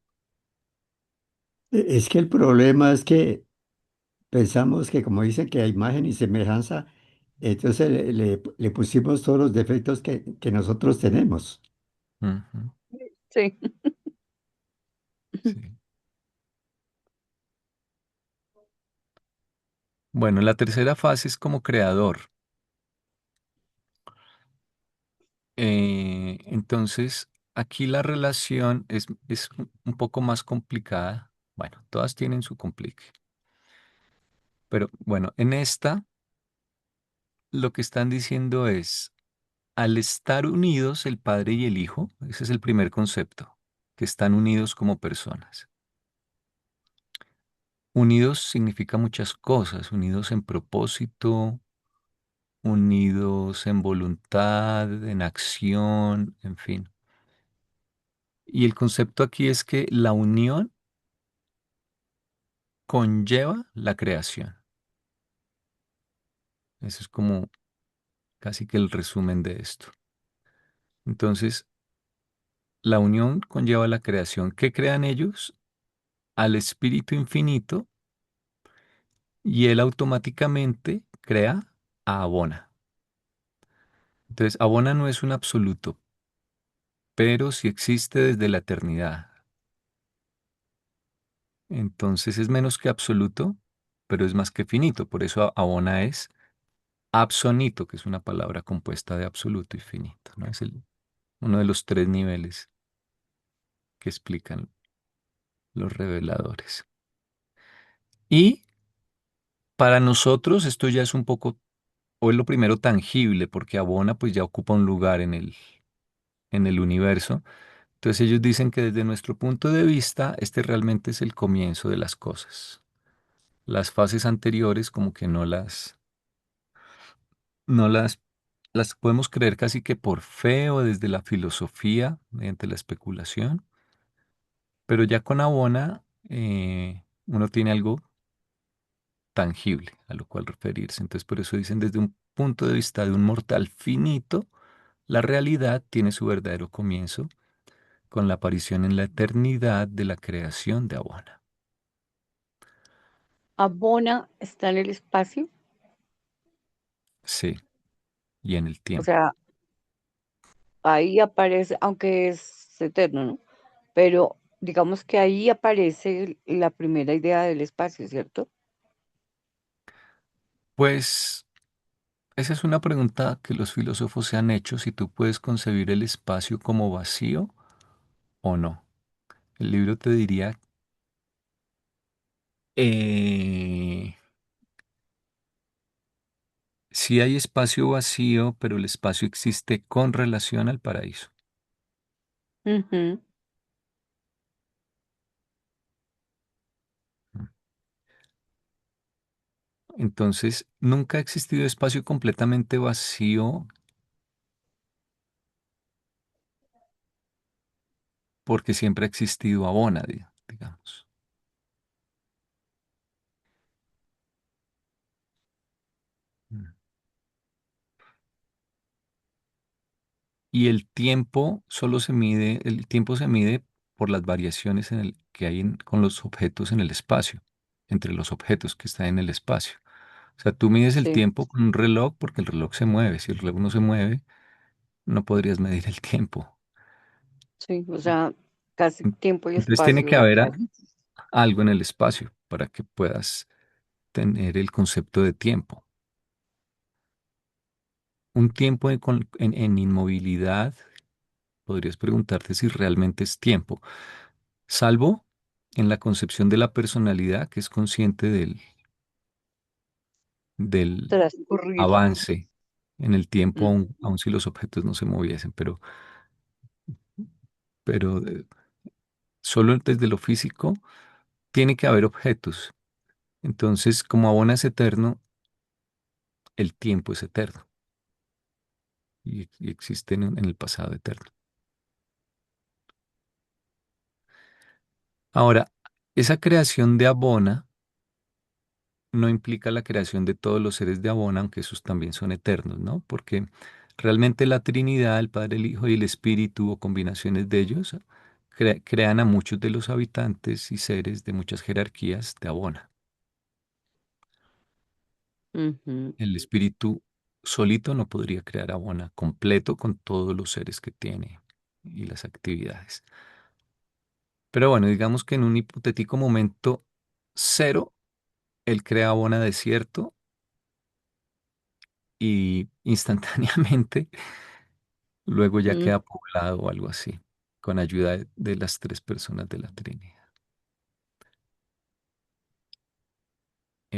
Es que el problema es que pensamos que como dicen que hay imagen y semejanza, entonces le pusimos todos los defectos que nosotros tenemos. Ujú, sí. sí. Bueno, la tercera fase es como creador. Entonces, aquí la relación es un poco más complicada. Bueno, todas tienen su complique. Pero bueno, en esta lo que están diciendo es, al estar unidos el padre y el hijo, ese es el primer concepto, que están unidos como personas. Unidos significa muchas cosas, unidos en propósito, unidos en voluntad, en acción, en fin. Y el concepto aquí es que la unión conlleva la creación. Eso es como casi que el resumen de esto. Entonces, la unión conlleva la creación. ¿Qué crean ellos? Al espíritu infinito y él automáticamente crea a Abona. Entonces, Abona no es un absoluto, pero sí existe desde la eternidad. Entonces es menos que absoluto, pero es más que finito. Por eso Abona es absonito, que es una palabra compuesta de absoluto y finito, ¿no? Es uno de los tres niveles que explican los reveladores. Y para nosotros esto ya es un poco, o es lo primero tangible, porque Abona pues ya ocupa un lugar en el universo. Entonces ellos dicen que desde nuestro punto de vista, este realmente es el comienzo de las cosas. Las fases anteriores como que no las podemos creer casi que por fe o desde la filosofía, mediante la especulación, pero ya con Abona uno tiene algo tangible a lo cual referirse. Entonces por eso dicen desde un punto de vista de un mortal finito, la realidad tiene su verdadero comienzo con la aparición en la eternidad de la creación de Abona. Abona está en el espacio, Sí, y en el o tiempo. sea, ahí aparece, aunque es eterno, ¿no? Pero digamos que ahí aparece la primera idea del espacio, ¿cierto? Pues esa es una pregunta que los filósofos se han hecho, si tú puedes concebir el espacio como vacío o no. El libro te diría, eh, sí hay espacio vacío, pero el espacio existe con relación al paraíso. Ujú. Entonces, nunca ha existido espacio completamente vacío porque siempre ha existido abona, digamos. Mm. Y el tiempo se mide por las variaciones que hay con los objetos en el espacio, entre los objetos que están en el espacio. O sea, tú mides el Sí, tiempo con un reloj porque el reloj se mueve. Si el reloj no se mueve, no podrías medir el tiempo. sí, o sea, casi tiempo y Entonces tiene que espacio haber no. algo en el espacio para que puedas tener el concepto de tiempo. Un tiempo en inmovilidad, podrías preguntarte si realmente es tiempo, salvo en la concepción de la personalidad que es consciente del Transcurrir. avance en el tiempo, Mm. aun si los objetos no se moviesen, pero solo desde lo físico tiene que haber objetos. Entonces, como Abona es eterno, el tiempo es eterno y existe en el pasado eterno. Ahora, esa creación de Abona no implica la creación de todos los seres de Abona, aunque esos también son eternos, ¿no? Porque realmente la Trinidad, el Padre, el Hijo y el Espíritu, o combinaciones de ellos, crean a muchos de los habitantes y seres de muchas jerarquías de Abona. Ujú. El Espíritu solito no podría crear Abona completo con todos los seres que tiene y las actividades. Pero bueno, digamos que en un hipotético momento cero, él crea Abona desierto y instantáneamente luego ya Mm. queda poblado o algo así, con ayuda de las tres personas de la Trinidad.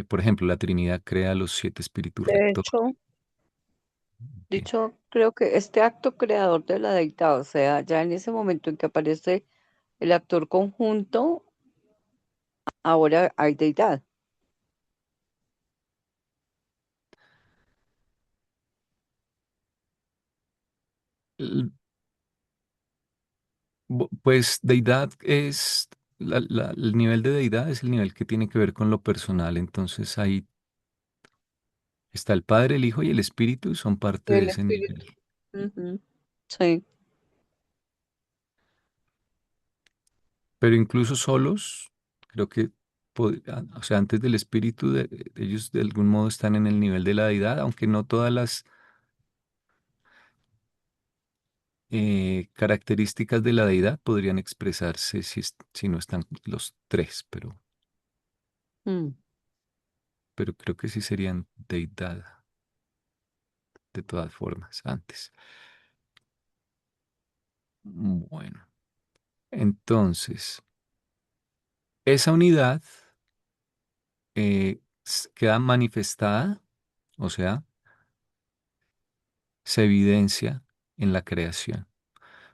Por ejemplo, la Trinidad crea a los siete espíritus De rectores. hecho, Sí. creo que este acto creador de la deidad, o sea, ya en ese momento en que aparece el actor conjunto, ahora hay deidad. L- Pues deidad es, el nivel de deidad es el nivel que tiene que ver con lo personal. Entonces ahí está el Padre, el Hijo y el Espíritu, y son parte de El ese espíritu. nivel. Ujú. Sí. Pero incluso solos, creo que, o sea, antes del Espíritu, ellos de algún modo están en el nivel de la deidad, aunque no todas las características de la deidad podrían expresarse si no están los tres, Mm. pero creo que sí serían deidad de todas formas antes. Bueno, entonces, esa unidad queda manifestada, o sea, se evidencia en la creación.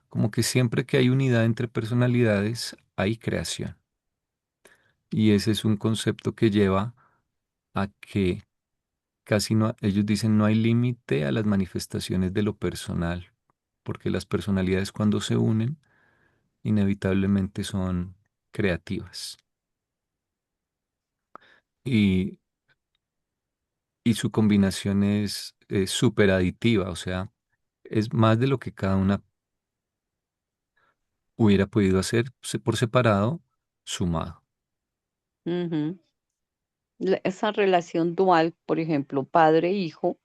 Como que siempre que hay unidad entre personalidades, hay creación. Y ese es un concepto que lleva a que casi no, ellos dicen no hay límite a las manifestaciones de lo personal, porque las personalidades cuando se unen, inevitablemente son creativas. Y, y su combinación es súper aditiva, o sea, es más de lo que cada una hubiera podido hacer por separado, sumado. Ujú. Esa relación dual, por ejemplo, padre-hijo,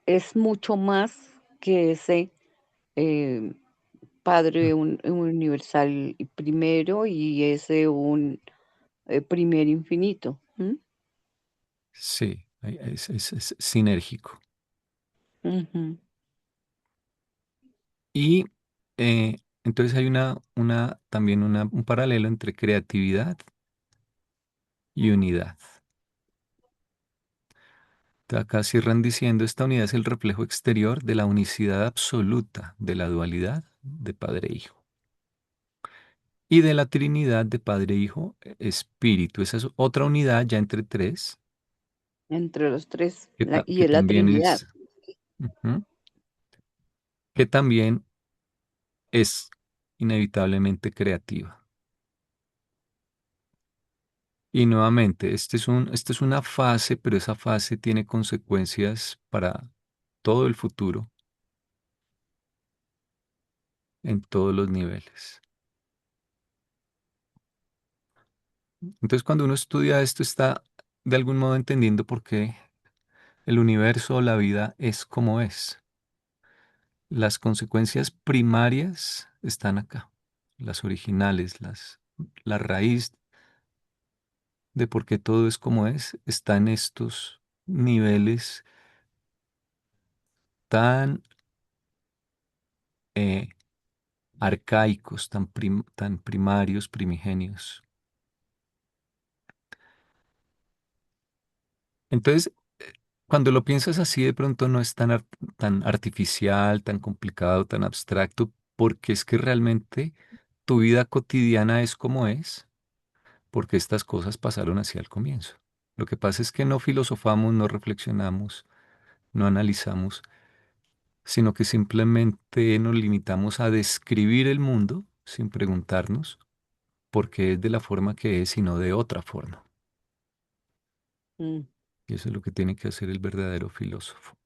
es mucho más que ese eh, padre universal y primero y ese un primer infinito. ¿M? Sí, es sinérgico. Ujú. Y Entonces hay también un paralelo entre creatividad y unidad. Acá cierran diciendo, esta unidad es el reflejo exterior de la unicidad absoluta de la dualidad de Padre e Hijo y de la Trinidad de Padre, Hijo, Espíritu. Esa es otra unidad ya entre tres, entre los tres, y que es la también Trinidad. ujú, que también es inevitablemente creativa. Y nuevamente, esta es una fase, pero esa fase tiene consecuencias para todo el futuro en todos los niveles. Entonces, cuando uno estudia esto, está de algún modo entendiendo por qué el universo o la vida es como es. Las consecuencias primarias están acá, las originales, la raíz de por qué todo es como es, está en estos niveles tan eh, arcaicos, tan primarios, primigenios. Entonces, cuando lo piensas así, de pronto no es tan artificial, tan complicado, tan abstracto, porque es que realmente tu vida cotidiana es como es, porque estas cosas pasaron así al comienzo. Lo que pasa es que no filosofamos, no reflexionamos, no analizamos, sino que simplemente nos limitamos a describir el mundo sin preguntarnos por qué es de la forma que es y no de otra forma. Mm, Y eso es lo que tiene que hacer el verdadero filósofo.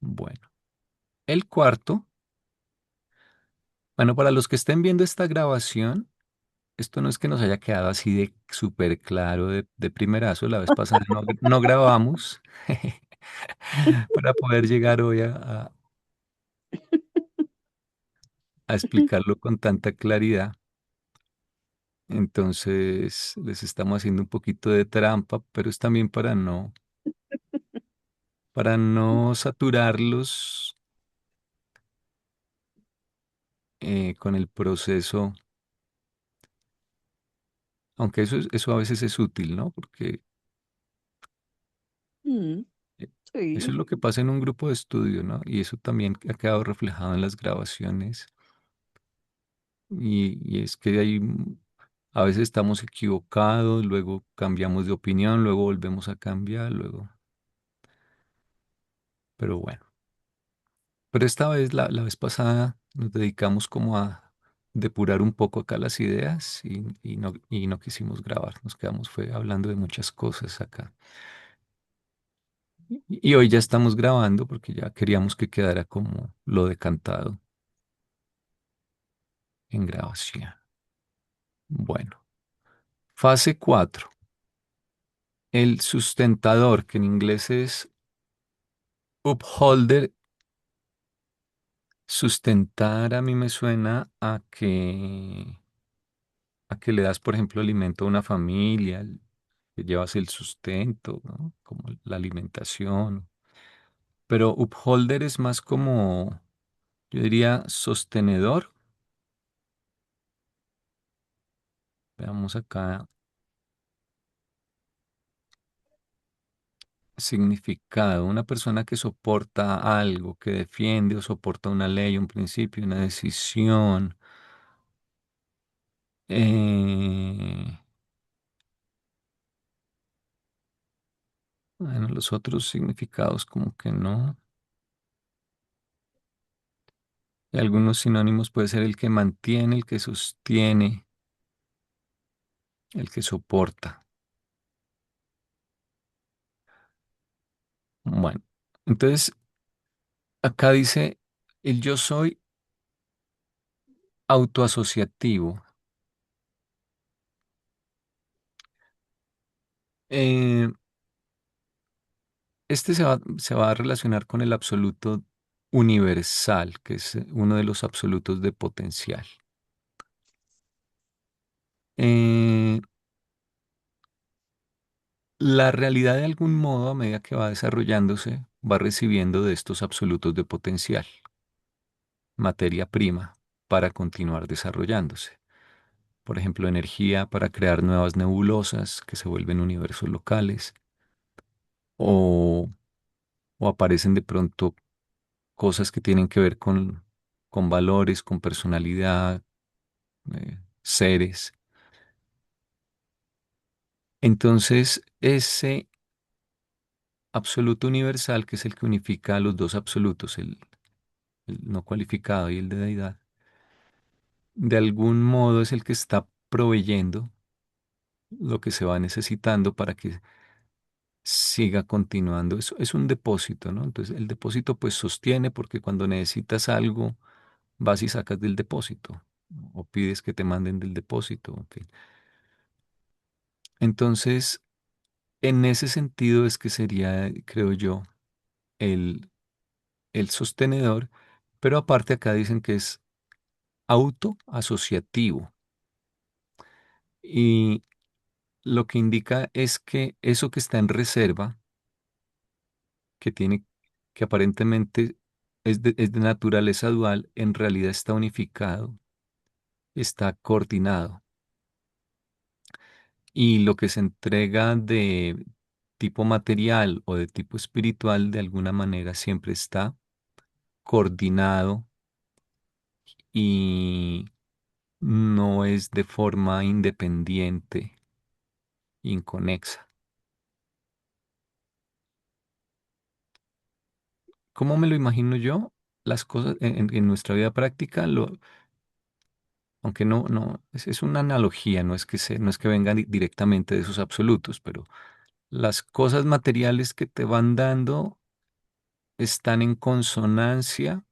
Bueno, el cuarto, bueno, para los que estén viendo esta grabación, esto no es que nos haya quedado así de súper claro de primerazo. La vez pasada no grabamos para poder llegar hoy a explicarlo con tanta claridad. Entonces les estamos haciendo un poquito de trampa, pero es también para no saturarlos con el proceso, aunque eso a veces es útil, ¿no? Porque mm, eh, eso sí. es lo que pasa en un grupo de estudio, ¿no? Y eso también ha quedado reflejado en las grabaciones. Y es que a veces estamos equivocados, luego cambiamos de opinión, luego volvemos a cambiar, luego. Pero bueno. Pero esta vez, la vez pasada, nos dedicamos como a depurar un poco acá las ideas y no quisimos grabar. Nos quedamos fue hablando de muchas cosas acá. Y hoy ya estamos grabando porque ya queríamos que quedara como lo decantado en grabación. Bueno, fase 4. El sustentador, que en inglés es upholder. Sustentar a mí me suena a que le das, por ejemplo, alimento a una familia, que llevas el sustento, ¿no? Como la alimentación. Pero upholder es más como, yo diría, sostenedor. Veamos acá significado. Una persona que soporta algo, que defiende o soporta una ley, un principio, una decisión. Eh, bueno, los otros significados como que no. Y algunos sinónimos puede ser el que mantiene, el que sostiene, el que soporta. Bueno, entonces acá dice el yo soy autoasociativo. Eh, este se va a relacionar con el absoluto universal, que es uno de los absolutos de potencial. Eh, la realidad de algún modo, a medida que va desarrollándose, va recibiendo de estos absolutos de potencial. materia prima para continuar desarrollándose. Por ejemplo, energía para crear nuevas nebulosas que se vuelven universos locales, o, o aparecen de pronto cosas que tienen que ver con valores, con personalidad, seres. Entonces, ese absoluto universal, que es el que unifica los dos absolutos, el no cualificado y el de deidad, de algún modo es el que está proveyendo lo que se va necesitando para que siga continuando. Eso es un depósito, ¿no? Entonces, el depósito pues sostiene porque cuando necesitas algo, vas y sacas del depósito o pides que te manden del depósito, en fin. Entonces, en ese sentido es que sería, creo yo, el, el sostenedor, pero aparte acá dicen que es autoasociativo y lo que indica es que eso que está en reserva, que tiene, que aparentemente es de naturaleza dual, en realidad está unificado, está coordinado. Y lo que se entrega de tipo material o de tipo espiritual, de alguna manera siempre está coordinado y no es de forma independiente, inconexa. ¿Cómo me lo imagino yo? Las cosas en nuestra vida práctica, aunque no, es una analogía, no es que vengan directamente de esos absolutos, pero las cosas materiales que te van dando están en consonancia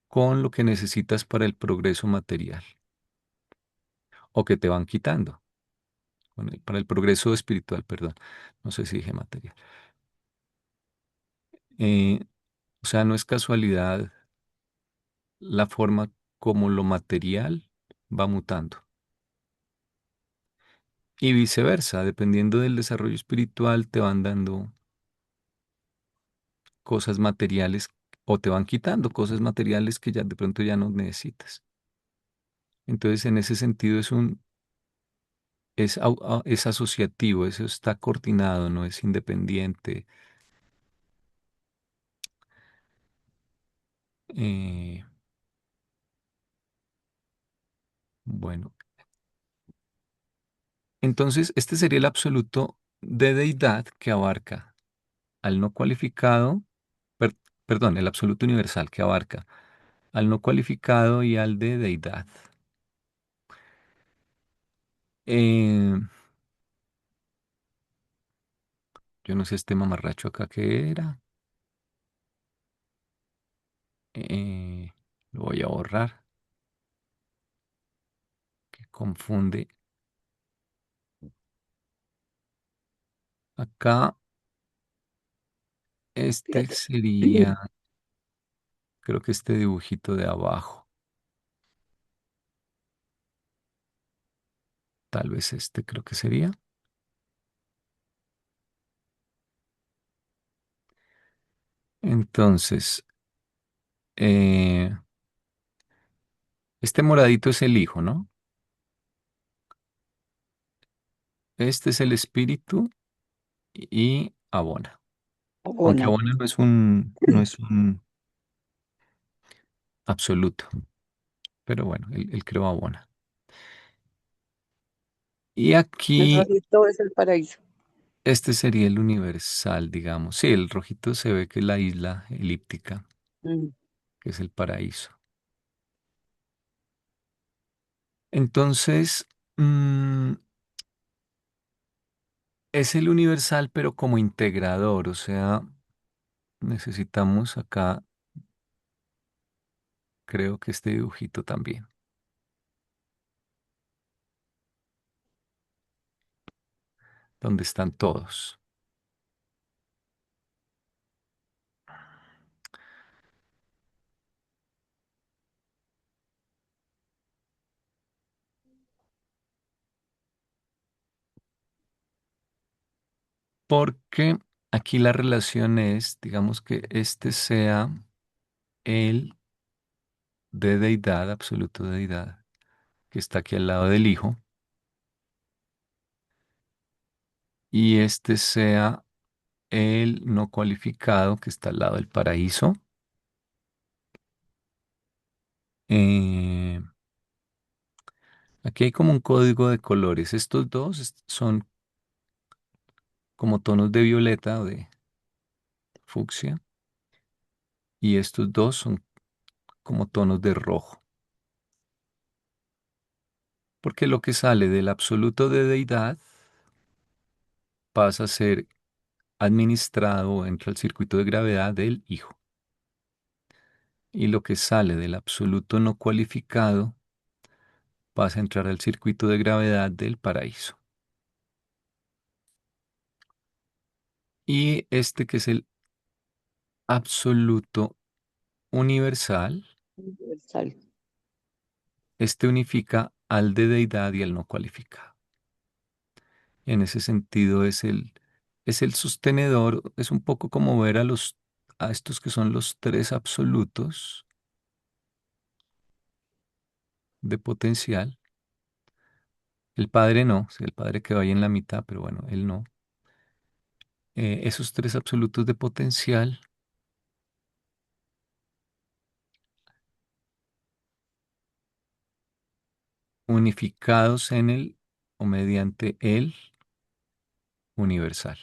con lo que necesitas para el progreso material o que te van quitando, para el progreso espiritual, perdón. No sé si dije material. Eh, o sea, no es casualidad la forma como lo material va mutando. Y viceversa, dependiendo del desarrollo espiritual, te van dando cosas materiales o te van quitando cosas materiales que ya de pronto ya no necesitas. Entonces, en ese sentido es asociativo, eso está coordinado, no es independiente. Eh, bueno, entonces este sería el absoluto de deidad que abarca al no cualificado, per- perdón, el absoluto universal que abarca al no cualificado y al de deidad. Eh, yo no sé este mamarracho acá qué era. Eh, lo voy a borrar, que confunde. Acá este Fíjate. sería, creo que este dibujito de abajo, tal vez este creo que sería. Entonces, eh, este moradito es el hijo, ¿no? Este es el espíritu y abona. Aunque Abona. abona no es un absoluto, pero bueno, él creo abona. Y El aquí, rojito es el paraíso. este sería el universal, digamos. Sí, el rojito se ve que es la isla elíptica, Mm. que es el paraíso. Entonces, mm, es el universal, pero como integrador, o sea, necesitamos acá, creo que este dibujito también, donde están todos. Porque aquí la relación es, digamos que este sea el de deidad, absoluto de deidad, que está aquí al lado del Hijo, y este sea el no cualificado que está al lado del paraíso. Eh, Aquí hay como un código de colores. Estos dos son como tonos de violeta o de fucsia, y estos dos son como tonos de rojo. Porque lo que sale del absoluto de deidad pasa a ser administrado o entra al circuito de gravedad del Hijo. Y lo que sale del absoluto no cualificado pasa a entrar al circuito de gravedad del paraíso. Y este que es el absoluto universal, Universal. este unifica al de deidad y al no cualificado. En ese sentido es el sostenedor, es un poco como ver a estos que son los tres absolutos de potencial. El Padre no, sí, el Padre quedó ahí en la mitad, pero bueno, él no. Esos tres absolutos de potencial unificados en el o mediante el universal.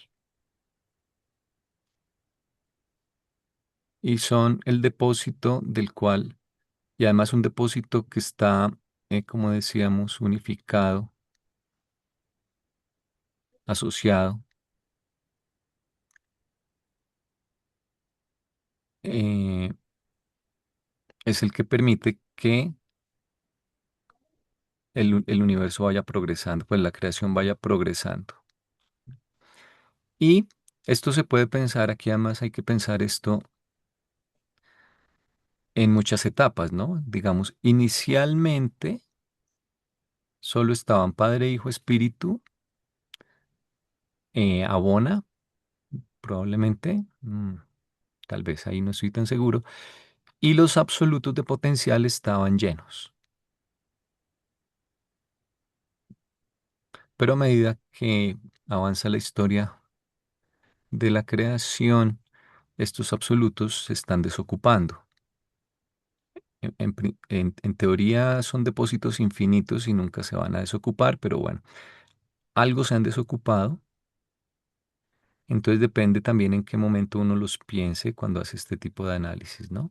Y son el depósito del cual, y además un depósito que está, como decíamos, unificado, asociado, eh, es el que permite que el universo vaya progresando, pues la creación vaya progresando. Y esto se puede pensar, aquí además hay que pensar esto en muchas etapas, ¿no? Digamos, inicialmente solo estaban Padre, Hijo, Espíritu, Abona, probablemente, tal vez ahí no estoy tan seguro, y los absolutos de potencial estaban llenos. Pero a medida que avanza la historia de la creación, estos absolutos se están desocupando. En teoría son depósitos infinitos y nunca se van a desocupar, pero bueno, algo se han desocupado. Entonces depende también en qué momento uno los piense cuando hace este tipo de análisis, ¿no?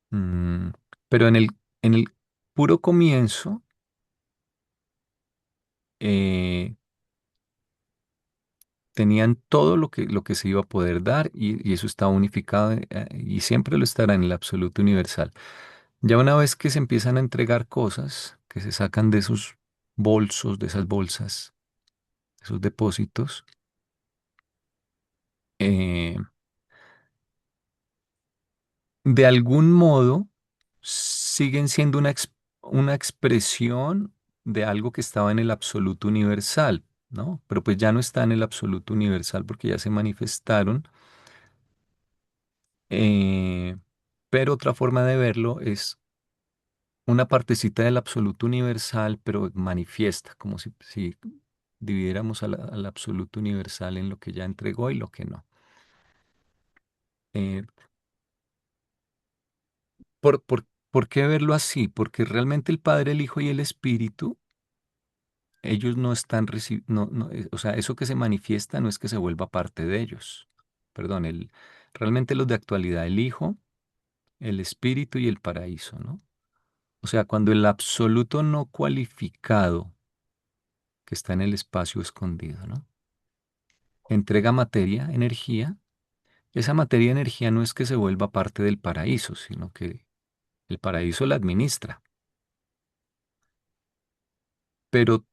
Mm, pero en el puro comienzo, eh, tenían todo lo que se iba a poder dar y eso estaba unificado, y siempre lo estará en el absoluto universal. Ya una vez que se empiezan a entregar cosas que se sacan de esos bolsos, de esas bolsas, esos depósitos, eh, de algún modo siguen siendo una expresión de algo que estaba en el absoluto universal, ¿no? Pero pues ya no está en el absoluto universal porque ya se manifestaron. eh, pero otra forma de verlo es una partecita del absoluto universal, pero manifiesta, como si dividiéramos al absoluto universal en lo que ya entregó y lo que no. Eh, ¿Por qué verlo así? Porque realmente el Padre, el Hijo y el Espíritu, ellos no están recibiendo, o sea, eso que se manifiesta no es que se vuelva parte de ellos. Perdón, realmente los de actualidad, el Hijo, el Espíritu y el paraíso, ¿no? O sea, cuando el absoluto no cualificado que está en el espacio escondido, ¿no? Entrega materia, energía. Esa materia, energía no es que se vuelva parte del paraíso, sino que el paraíso la administra. Pero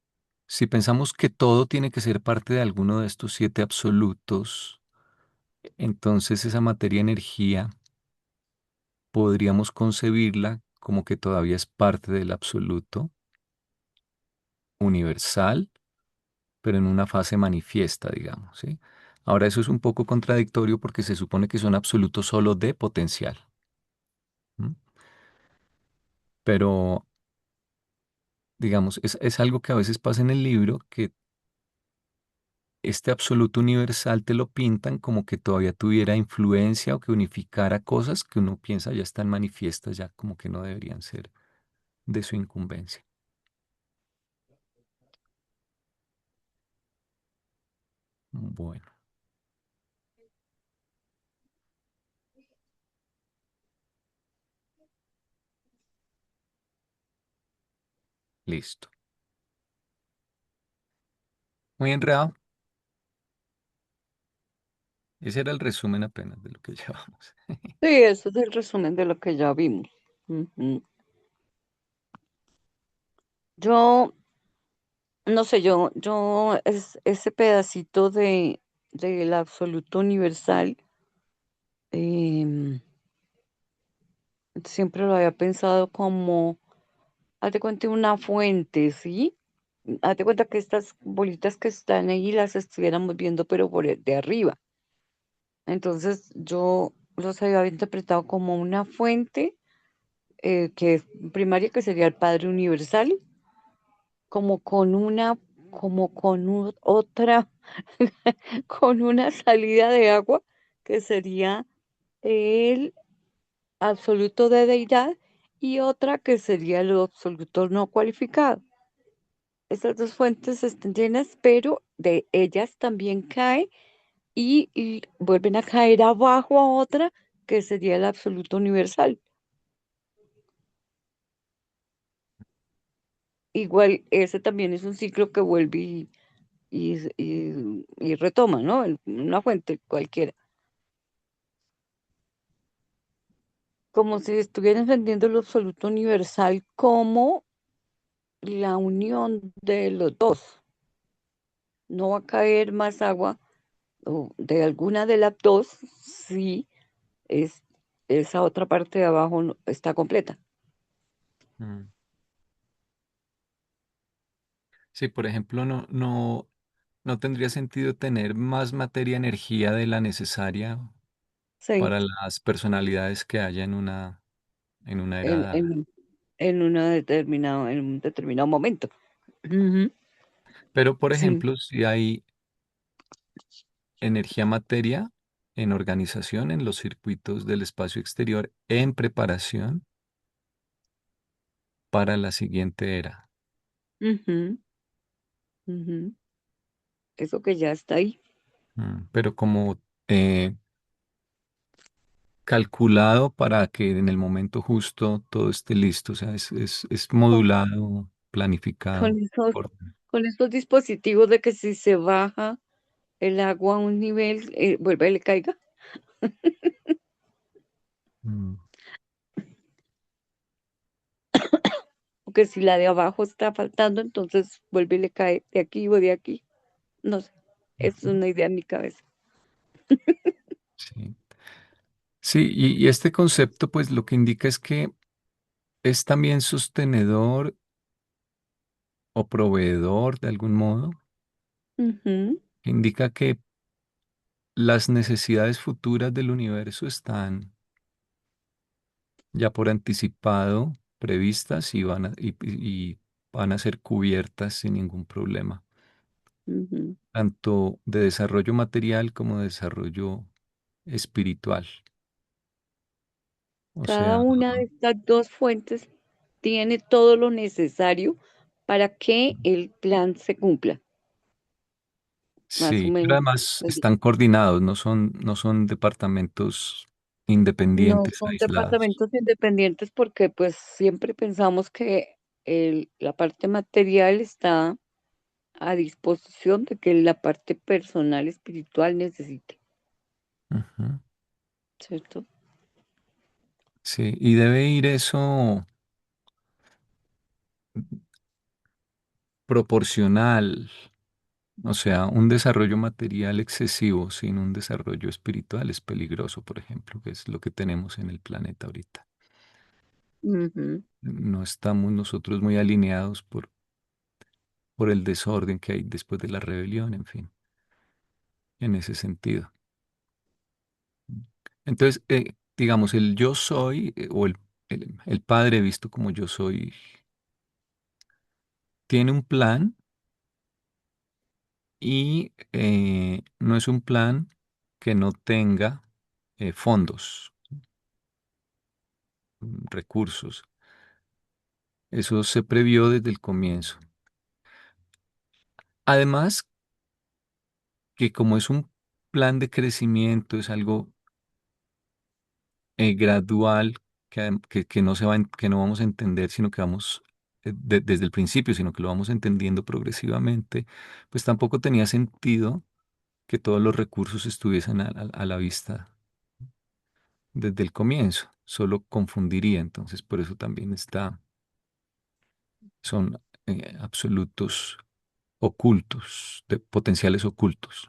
si pensamos que todo tiene que ser parte de alguno de estos siete absolutos, entonces esa materia, energía, podríamos concebirla como que todavía es parte del absoluto universal, pero en una fase manifiesta, digamos, ¿sí? Ahora eso es un poco contradictorio porque se supone que son absolutos solo de potencial. ¿M? pero digamos, es algo que a veces pasa en el libro, que este absoluto universal te lo pintan como que todavía tuviera influencia o que unificara cosas que uno piensa ya están manifiestas, ya como que no deberían ser de su incumbencia. Bueno, listo. Muy enredado. Ese era el resumen apenas de lo que llevamos. Sí, eso es el resumen de lo que ya vimos. Ujú. Yo, no sé, ese pedacito del absoluto universal, em, siempre lo había pensado como, haz de cuenta una fuente, ¿sí? Haz de cuenta que estas bolitas que están ahí las estuviéramos viendo, pero de arriba. Entonces yo los había interpretado como una fuente que es primaria, que sería el Padre Universal, como con una, como con otra, con una salida de agua, que sería el absoluto de deidad, y otra que sería lo absoluto no cualificado. Estas dos fuentes están llenas, pero de ellas también cae y vuelven a caer abajo a otra que sería el absoluto universal. Igual ese también es un ciclo que vuelve y retoma, ¿no? Una fuente cualquiera. Como si estuviera entendiendo el absoluto universal como la unión de los dos. No va a caer más agua o de alguna de las dos si es, esa otra parte de abajo está completa. Mm. Sí, por ejemplo, no tendría sentido tener más materia energía de la necesaria Sí, para las personalidades que haya en una era en, dada. en, en un determinado momento. Ujú. Pero, por Sí. ejemplo, si hay energía materia en organización en los circuitos del espacio exterior en preparación para la siguiente era. Ujú, ujú. Eso que ya está ahí. Pero como eh, calculado para que en el momento justo todo esté listo, o sea, es Con, modulado, con planificado. esos, por- con estos dispositivos de que si se baja el agua a un nivel, vuelve y le caiga. Mm, O que si la de abajo está faltando, entonces vuelve y le cae de aquí o de aquí. No sé. Es ujú, una idea en mi cabeza. sí. Sí, y este concepto, pues lo que indica es que es también sostenedor o proveedor de algún modo, Ujú, que indica que las necesidades futuras del universo están ya por anticipado previstas y van a ser cubiertas sin ningún problema, ujú. tanto de desarrollo material como de desarrollo espiritual. O Cada sea, una de estas dos fuentes tiene todo lo necesario para que el plan se cumpla, más o sí, pero menos. además están coordinados, no son departamentos No independientes, son aislados. departamentos independientes porque pues siempre pensamos que la parte material está a disposición de que la parte personal espiritual necesite, Ujú. ¿cierto? Sí, y debe ir eso proporcional, o sea, un desarrollo material excesivo sin un desarrollo espiritual es peligroso, por ejemplo, que es lo que tenemos en el planeta ahorita. Ujú. No estamos nosotros muy alineados por el desorden que hay después de la rebelión, en fin, en ese sentido. Entonces, digamos, el yo soy o el el Padre, visto como yo soy, tiene un plan y no es un plan que no tenga fondos, recursos. Eso se previó desde el comienzo. Además, que como es un plan de crecimiento, es algo gradual que no que no vamos a entender, sino que vamos desde el principio, sino que lo vamos entendiendo progresivamente, pues tampoco tenía sentido que todos los recursos estuviesen a la vista desde el comienzo, solo confundiría, entonces por eso también son absolutos ocultos, de potenciales ocultos,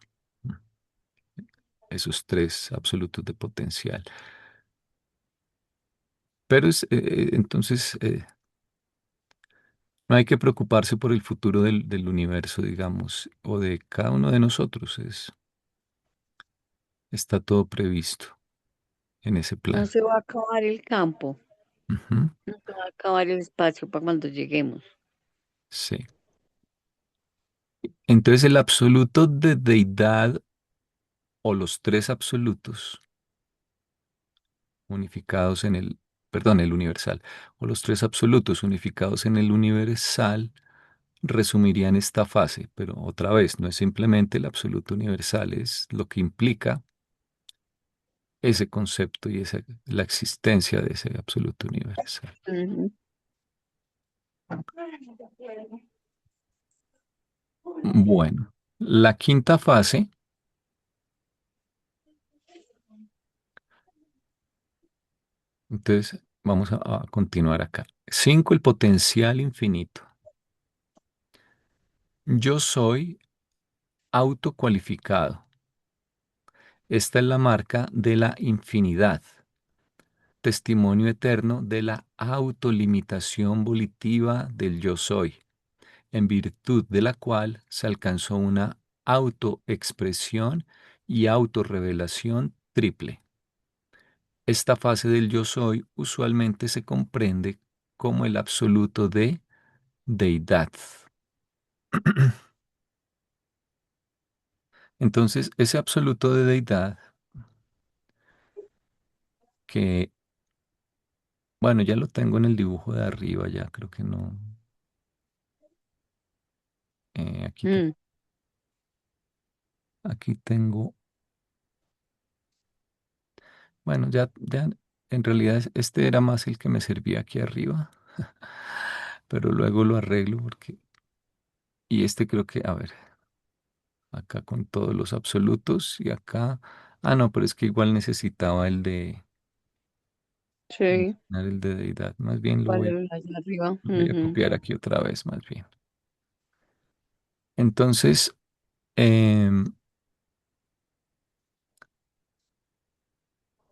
esos tres absolutos de potencial. Pero entonces no hay que preocuparse por el futuro del universo, digamos, o de cada uno de nosotros. Está todo previsto en ese No plan. se va a acabar el campo, Ujú. no se va a acabar el espacio para cuando lleguemos. Sí. Entonces el absoluto de deidad o los tres absolutos unificados en perdón, el universal, o los tres absolutos unificados en el universal resumirían esta fase, pero otra vez, no es simplemente el absoluto universal, es lo que implica ese concepto y la existencia de ese absoluto universal. Ujú. Bueno, la quinta fase, entonces vamos a continuar acá. 5, el potencial infinito. Yo soy autocualificado. Esta es la marca de la infinidad, testimonio eterno de la autolimitación volitiva del yo soy, en virtud de la cual se alcanzó una autoexpresión y autorrevelación triple. Esta fase del yo soy usualmente se comprende como el absoluto de deidad. Entonces, ese absoluto de deidad, que, bueno, ya lo tengo en el dibujo de arriba, ya creo que no. Aquí, Mm, aquí tengo, bueno, ya en realidad este era más el que me servía aquí arriba, pero luego lo arreglo porque, y este creo que, a ver, acá con todos los absolutos y acá, no, pero es que igual necesitaba sí, el de deidad, más bien vale, allá arriba. lo voy a Ujú. copiar aquí otra vez, más bien. Entonces, em,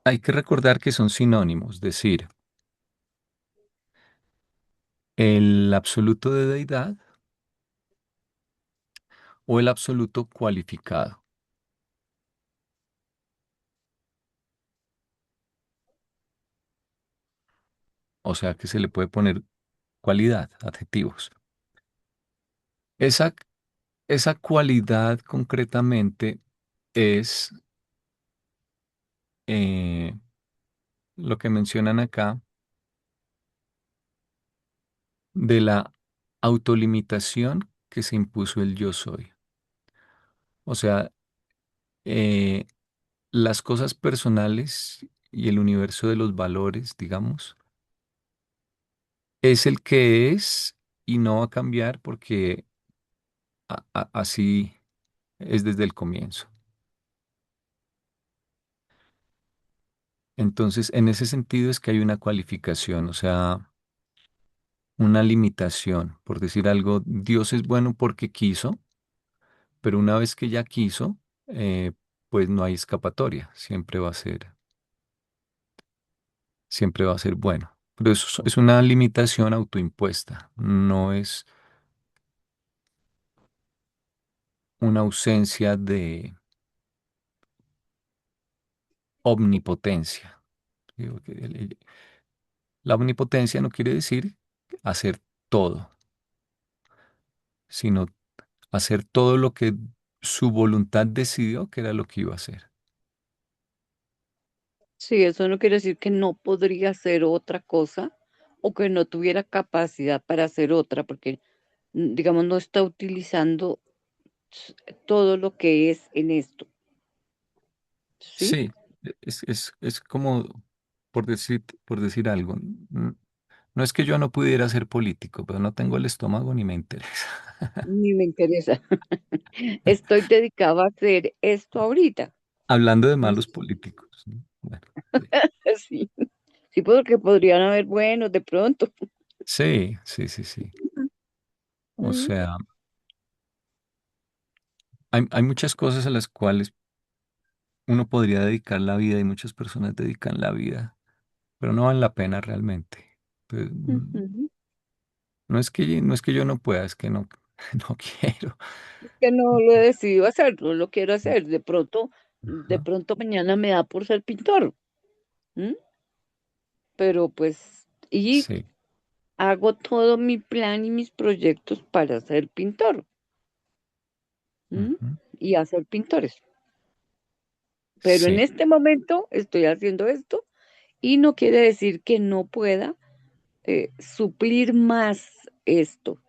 hay que recordar que son sinónimos, es decir, el absoluto de deidad o el absoluto cualificado. O sea que se le puede poner cualidad, adjetivos. Esa, esa cualidad concretamente es eh, lo que mencionan acá de la autolimitación que se impuso el yo soy. O sea, eh, las cosas personales y el universo de los valores, digamos, es el que es y no va a cambiar porque así es desde el comienzo. Entonces, en ese sentido es que hay una cualificación, o sea, una limitación. Por decir algo, Dios es bueno porque quiso, pero una vez que ya quiso, eh, pues no hay escapatoria, siempre va a ser bueno. Pero eso es una limitación autoimpuesta, no es una ausencia de omnipotencia. Digo que La omnipotencia no quiere decir hacer todo, sino hacer todo lo que su voluntad decidió que era lo que iba a hacer. Sí, eso no quiere decir que no podría hacer otra cosa o que no tuviera capacidad para hacer otra, porque, digamos, no está utilizando s- todo lo que es en esto, ¿sí? Sí, es como por decir algo. No es que yo no pudiera ser político, pero no tengo el estómago ni me interesa. Ni me interesa. Estoy dedicado a hacer esto ahorita. Hablando de malos ¿Listo? políticos, ¿no? Bueno, Sí, sí, porque podrían haber buenos de pronto. sí, sí, sí, sí. O Mm, sea, hay muchas cosas a las cuales uno podría dedicar la vida y muchas personas dedican la vida, pero no valen la pena realmente. Pues, ujú. no es que yo no pueda, es que no, no quiero. Que no lo he decidido hacer, no lo quiero hacer. De Ajá. pronto mañana me da por ser pintor. ¿M? Pero pues, y Sí, hago todo mi plan y mis proyectos para ser pintor. ¿M? ujú, Y hacer pintores. Pero en sí, este momento estoy haciendo esto y no quiere decir que no pueda suplir más esto,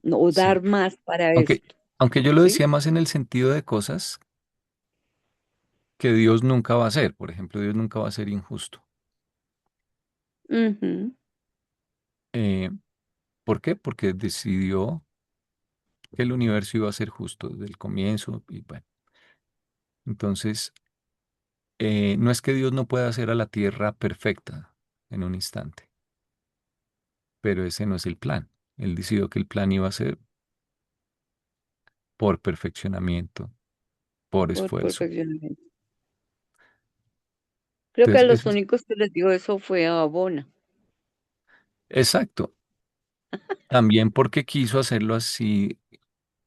no, o sí. dar más para Aunque, esto, aunque yo lo ¿sí? decía más en el sentido de cosas que Dios nunca va a hacer. Por ejemplo, Dios nunca va a ser injusto. Ujú, Eh, ¿Por qué? Porque decidió que el universo iba a ser justo desde el comienzo. Y bueno, entonces, no es que Dios no pueda hacer a la tierra perfecta en un instante, pero ese no es el plan. Él decidió que el plan iba a ser por perfeccionamiento, por por esfuerzo. perfeccionamiento. Creo que a Entonces, los únicos que les digo eso fue a Bona, exacto. También porque quiso hacerlo así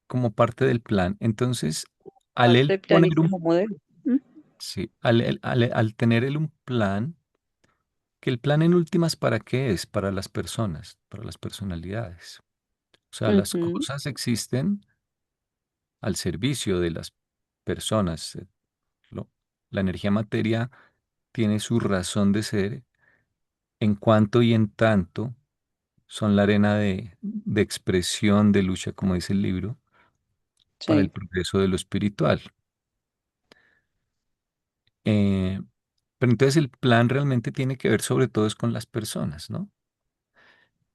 como parte del plan. Entonces, al parte él del plan y poner como modelo. ¿M? sí, al tener él un plan, que el plan en últimas, ¿para qué es? Para las personas, para las personalidades. O sea, las Ujú, cosas existen al servicio de las personas. Lo- la energía materia tiene su razón de ser en cuanto y en tanto son la arena de expresión, de lucha, como dice el libro, para el sí. progreso de lo espiritual. Eh, pero entonces el plan realmente tiene que ver sobre todo es con las personas, ¿no?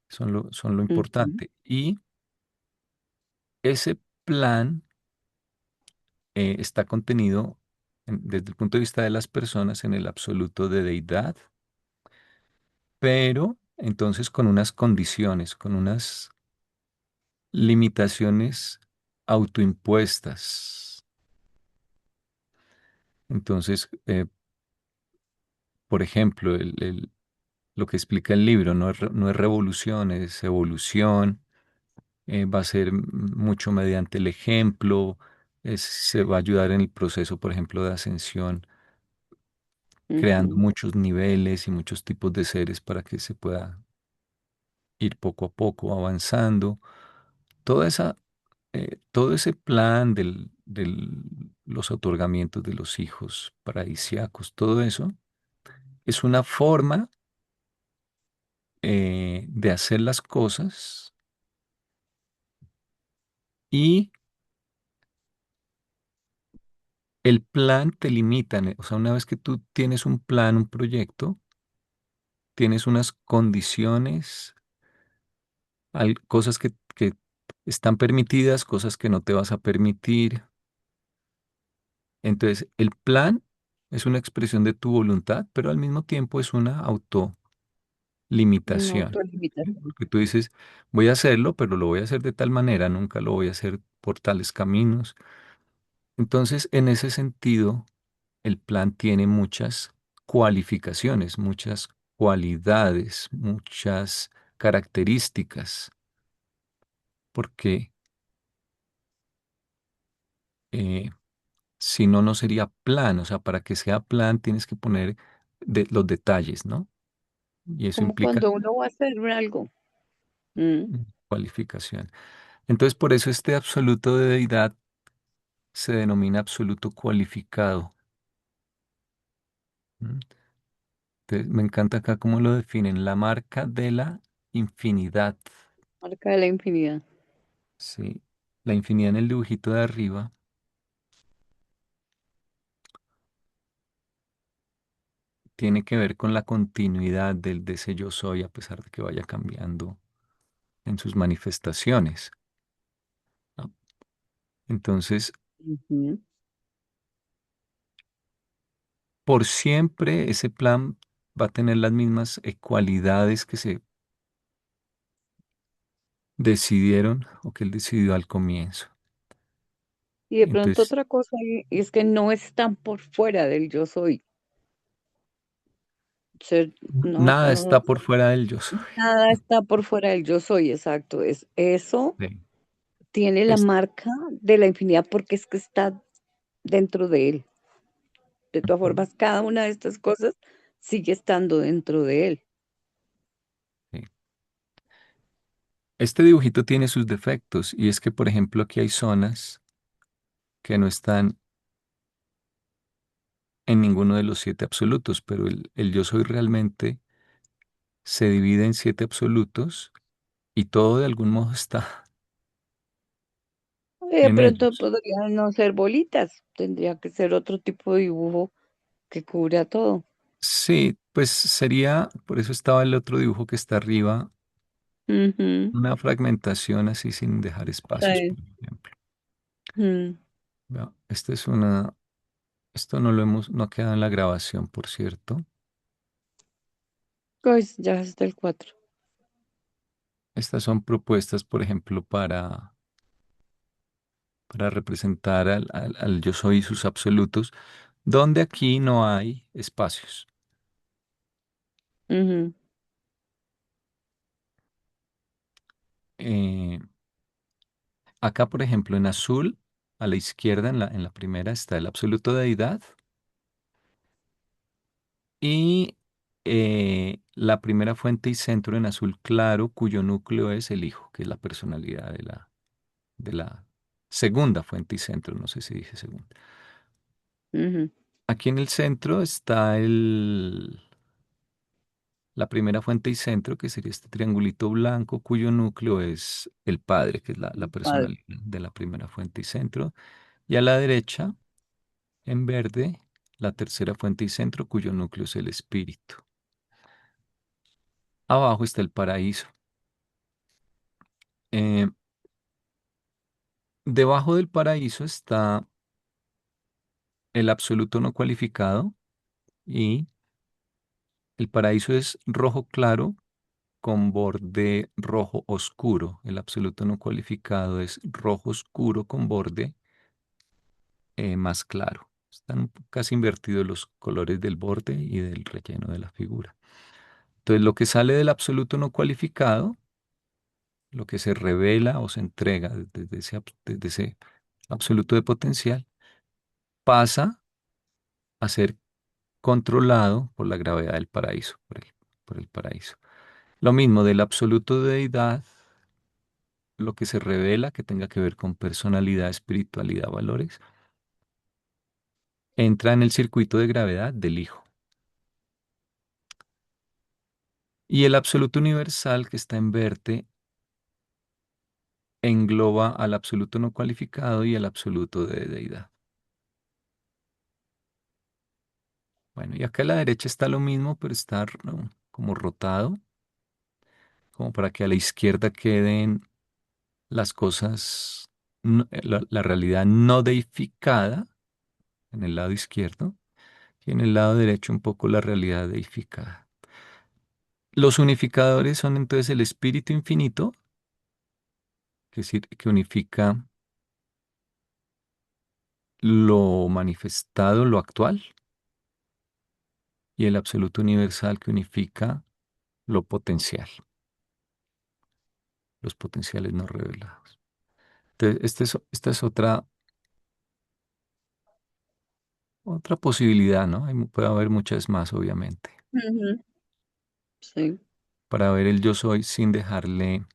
Son lo Ujú, importante. Y ese plan está contenido desde el punto de vista de las personas en el absoluto de deidad, pero entonces con unas condiciones, con unas limitaciones autoimpuestas. Entonces, por ejemplo, lo que explica el libro no es revolución, es evolución. Va a ser mucho mediante el ejemplo, se va a ayudar en el proceso, por ejemplo, de ascensión, creando ujú, muchos niveles y muchos tipos de seres para que se pueda ir poco a poco avanzando. Toda esa, todo ese plan los otorgamientos de los hijos paradisíacos, todo eso es una forma de hacer las cosas y el plan te limita. O sea, una vez que tú tienes un plan, un proyecto, tienes unas condiciones, cosas que están permitidas, cosas que no te vas a permitir. Entonces, el plan es una expresión de tu voluntad, pero al mismo tiempo es una una autolimitación. ¿Sí? autolimitación. Porque tú dices, voy a hacerlo, pero lo voy a hacer de tal manera, nunca lo voy a hacer por tales caminos. Entonces, en ese sentido, el plan tiene muchas cualificaciones, muchas cualidades, muchas características, porque eh, si no, no sería plan. O sea, para que sea plan tienes que poner los detalles, ¿no? y eso Como implica cuando uno va a hacer algo. Mm, cualificación. Entonces, por eso este absoluto de deidad se denomina absoluto cualificado. ¿M? Entonces, me encanta acá cómo lo definen, la marca de la infinidad. Marca de la infinidad. Sí, la infinidad en el dibujito de arriba tiene que ver con la continuidad de ese yo soy, a pesar de que vaya cambiando en sus manifestaciones, ¿no? Entonces, Ujú. por siempre ese plan va a tener las mismas cualidades que se decidieron o que él decidió al comienzo. Y de pronto Entonces, otra cosa y es que no están por fuera del yo soy. Ser- no, nada está por fuera del yo soy. nada está por fuera del yo soy, exacto. Es, eso Sí. tiene la Es- marca de la infinidad porque es que está dentro de él. De todas Ujú. formas, cada una de estas cosas sigue estando dentro de él. Sí. Este dibujito tiene sus defectos y es que, por ejemplo, aquí hay zonas que no están en ninguno de los siete absolutos, pero el yo soy realmente se divide en siete absolutos y todo de algún modo está De en pronto ellos. podrían no ser bolitas, tendría que ser otro tipo de dibujo que cubra todo. Sí, pues sería, por eso estaba el otro dibujo que está arriba, Ujú. una fragmentación así sin dejar espacios, Sí. por ejemplo. Mm. Vea, esta es una, esto no lo hemos, no ha quedado en la grabación, por cierto. Pues ya está el 4. Estas son propuestas, por ejemplo, para representar al yo soy y sus absolutos, donde aquí no hay espacios. Eh, Acá, por ejemplo, en azul, a la izquierda, en la primera, está el absoluto de deidad y la primera fuente y centro en azul claro, cuyo núcleo es el hijo, que es la personalidad de la segunda fuente y centro, no sé si dije segunda. Aquí en el centro está la primera fuente y centro, que sería este triangulito blanco, cuyo núcleo es el padre, que es la Padre. personalidad de la primera fuente y centro. Y a la derecha, en verde, la tercera fuente y centro, cuyo núcleo es el espíritu. Abajo está el paraíso. Eh, Debajo del paraíso está el absoluto no cualificado y el paraíso es rojo claro con borde rojo oscuro. El absoluto no cualificado es rojo oscuro con borde más claro. Están casi invertidos los colores del borde y del relleno de la figura. Entonces, lo que sale del absoluto no cualificado, lo que se revela o se entrega desde ese absoluto de potencial, pasa a ser controlado por la gravedad del paraíso, por el paraíso. Lo mismo del absoluto de deidad, lo que se revela que tenga que ver con personalidad, espiritualidad, valores, entra en el circuito de gravedad del hijo. Y el absoluto universal que está en verte engloba al absoluto no cualificado y al absoluto de deidad. Bueno, y acá a la derecha está lo mismo, pero está ¿no? como rotado, como para que a la izquierda queden las cosas, la realidad no deificada en el lado izquierdo y en el lado derecho un poco la realidad deificada. Los unificadores son entonces el espíritu infinito, que es decir, que unifica lo manifestado, lo actual, y el absoluto universal que unifica lo potencial, los potenciales no revelados. Entonces, esta es otra posibilidad, ¿no? Puede haber muchas más, obviamente. Ujú. Sí. para ver el yo soy sin dejarle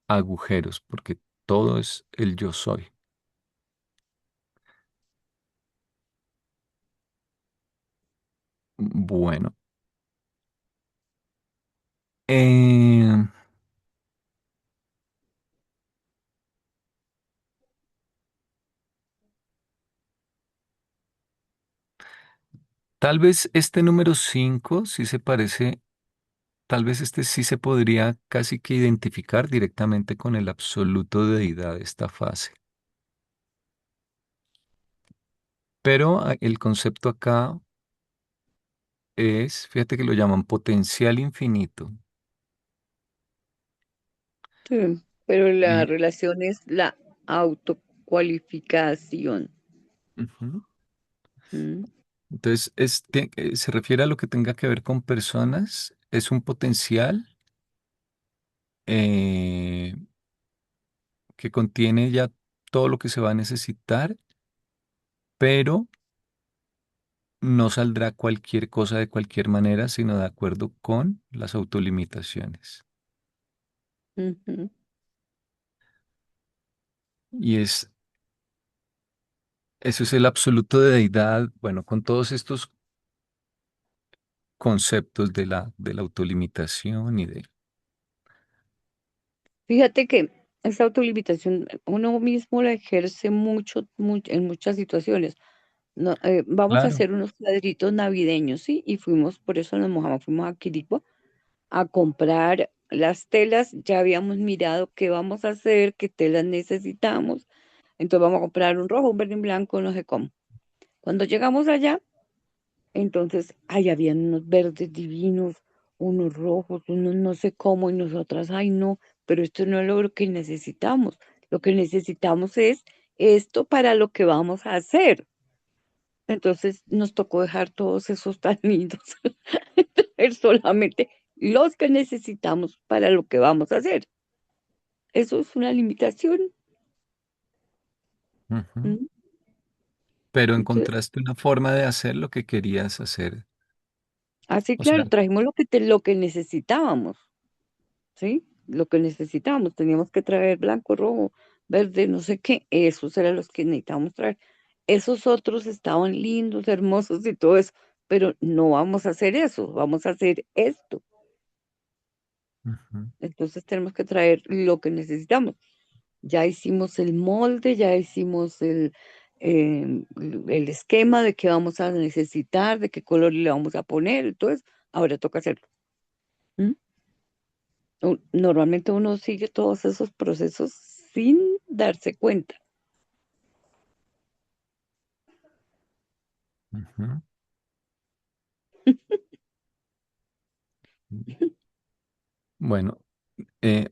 agujeros, porque todo es el yo soy. Bueno, eh, tal vez este número 5 sí se parece, tal vez este sí se podría casi que identificar directamente con el absoluto de deidad de esta fase. Pero el concepto acá es, fíjate que lo llaman potencial infinito. Sí, pero la Y, relación es la autocualificación. ujú. ¿Mm? Entonces, se refiere a lo que tenga que ver con personas, es un potencial eh, que contiene ya todo lo que se va a necesitar, pero no saldrá cualquier cosa de cualquier manera, sino de acuerdo con las autolimitaciones. Ujú. Y eso es el absoluto de deidad, bueno, con todos estos conceptos de la autolimitación y de... Fíjate que esa autolimitación uno mismo la ejerce mucho, en muchas situaciones. No, vamos a Claro. hacer unos cuadritos navideños, ¿sí? Y fuimos, por eso nos mojamos, fuimos a Quirigua a comprar las telas. Ya habíamos mirado qué vamos a hacer, qué telas necesitamos. Entonces vamos a comprar un rojo, un verde, un blanco, no sé cómo. Cuando llegamos allá, entonces, ahí habían unos verdes divinos, unos rojos, unos no sé cómo, y nosotras, ay no, pero esto no es lo que necesitamos. Lo que necesitamos es esto para lo que vamos a hacer. Entonces nos tocó dejar todos esos tan lindos, es solamente los que necesitamos para lo que vamos a hacer. Eso es una limitación. Ujú. ¿Mm? Pero Entonces, encontraste una forma de hacer lo que querías hacer. así O sea, claro, trajimos lo que necesitábamos. ¿Sí? Lo que necesitábamos, teníamos que traer blanco, rojo, verde, no sé qué, esos eran los que necesitábamos traer. Esos otros estaban lindos, hermosos y todo eso, pero no vamos a hacer eso, vamos a hacer esto. ujú, Entonces tenemos que traer lo que necesitamos. Ya hicimos el molde, ya hicimos el esquema de qué vamos a necesitar, de qué color le vamos a poner, entonces ahora toca hacerlo. ¿Mm? Normalmente uno sigue todos esos procesos sin darse cuenta. ujú. Bueno, eh,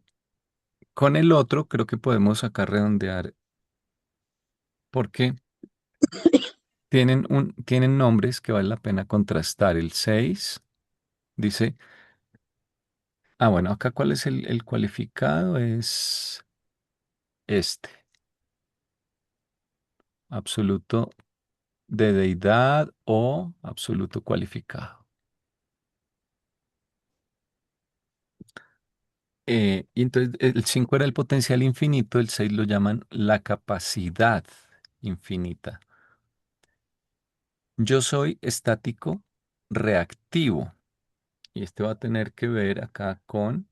con el otro creo que podemos acá redondear porque tienen nombres que vale la pena contrastar. El 6 dice, bueno, acá cuál es el cualificado, es este, absoluto de deidad o absoluto cualificado. Y entonces el 5 era el potencial infinito, el 6 lo llaman la capacidad infinita. Yo soy estático reactivo y este va a tener que ver acá con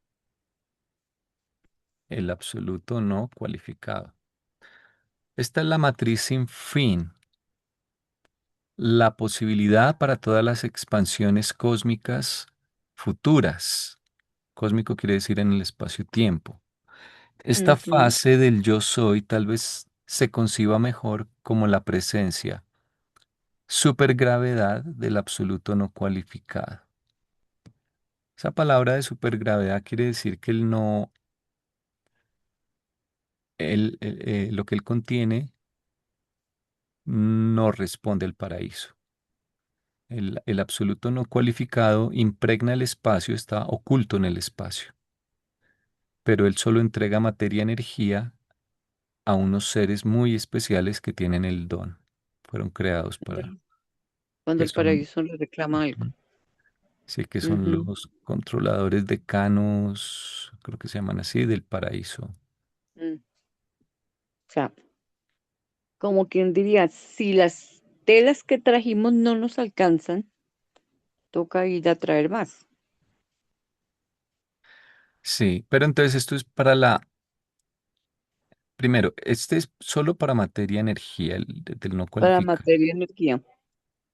el absoluto no cualificado. Esta es la matriz sin fin, la posibilidad para todas las expansiones cósmicas futuras. Cósmico quiere decir en el espacio-tiempo. Esta Ujú. fase del yo soy tal vez se conciba mejor como la presencia, supergravedad del absoluto no cualificado. Esa palabra de supergravedad quiere decir que el no, lo que él contiene no responde al paraíso. El absoluto no cualificado impregna el espacio, está oculto en el espacio, pero él solo entrega materia y energía a unos seres muy especiales que tienen el don. Fueron creados para Cuando el eso. paraíso le reclama algo. Sí, que son Ujú, los controladores decanos, creo que se llaman así, del paraíso. mm. O sea, como quien diría, si las telas que trajimos no nos alcanzan, toca ir a traer más Sí, pero entonces esto es para primero, este es solo para materia energía, del no para cualificado. materia y energía.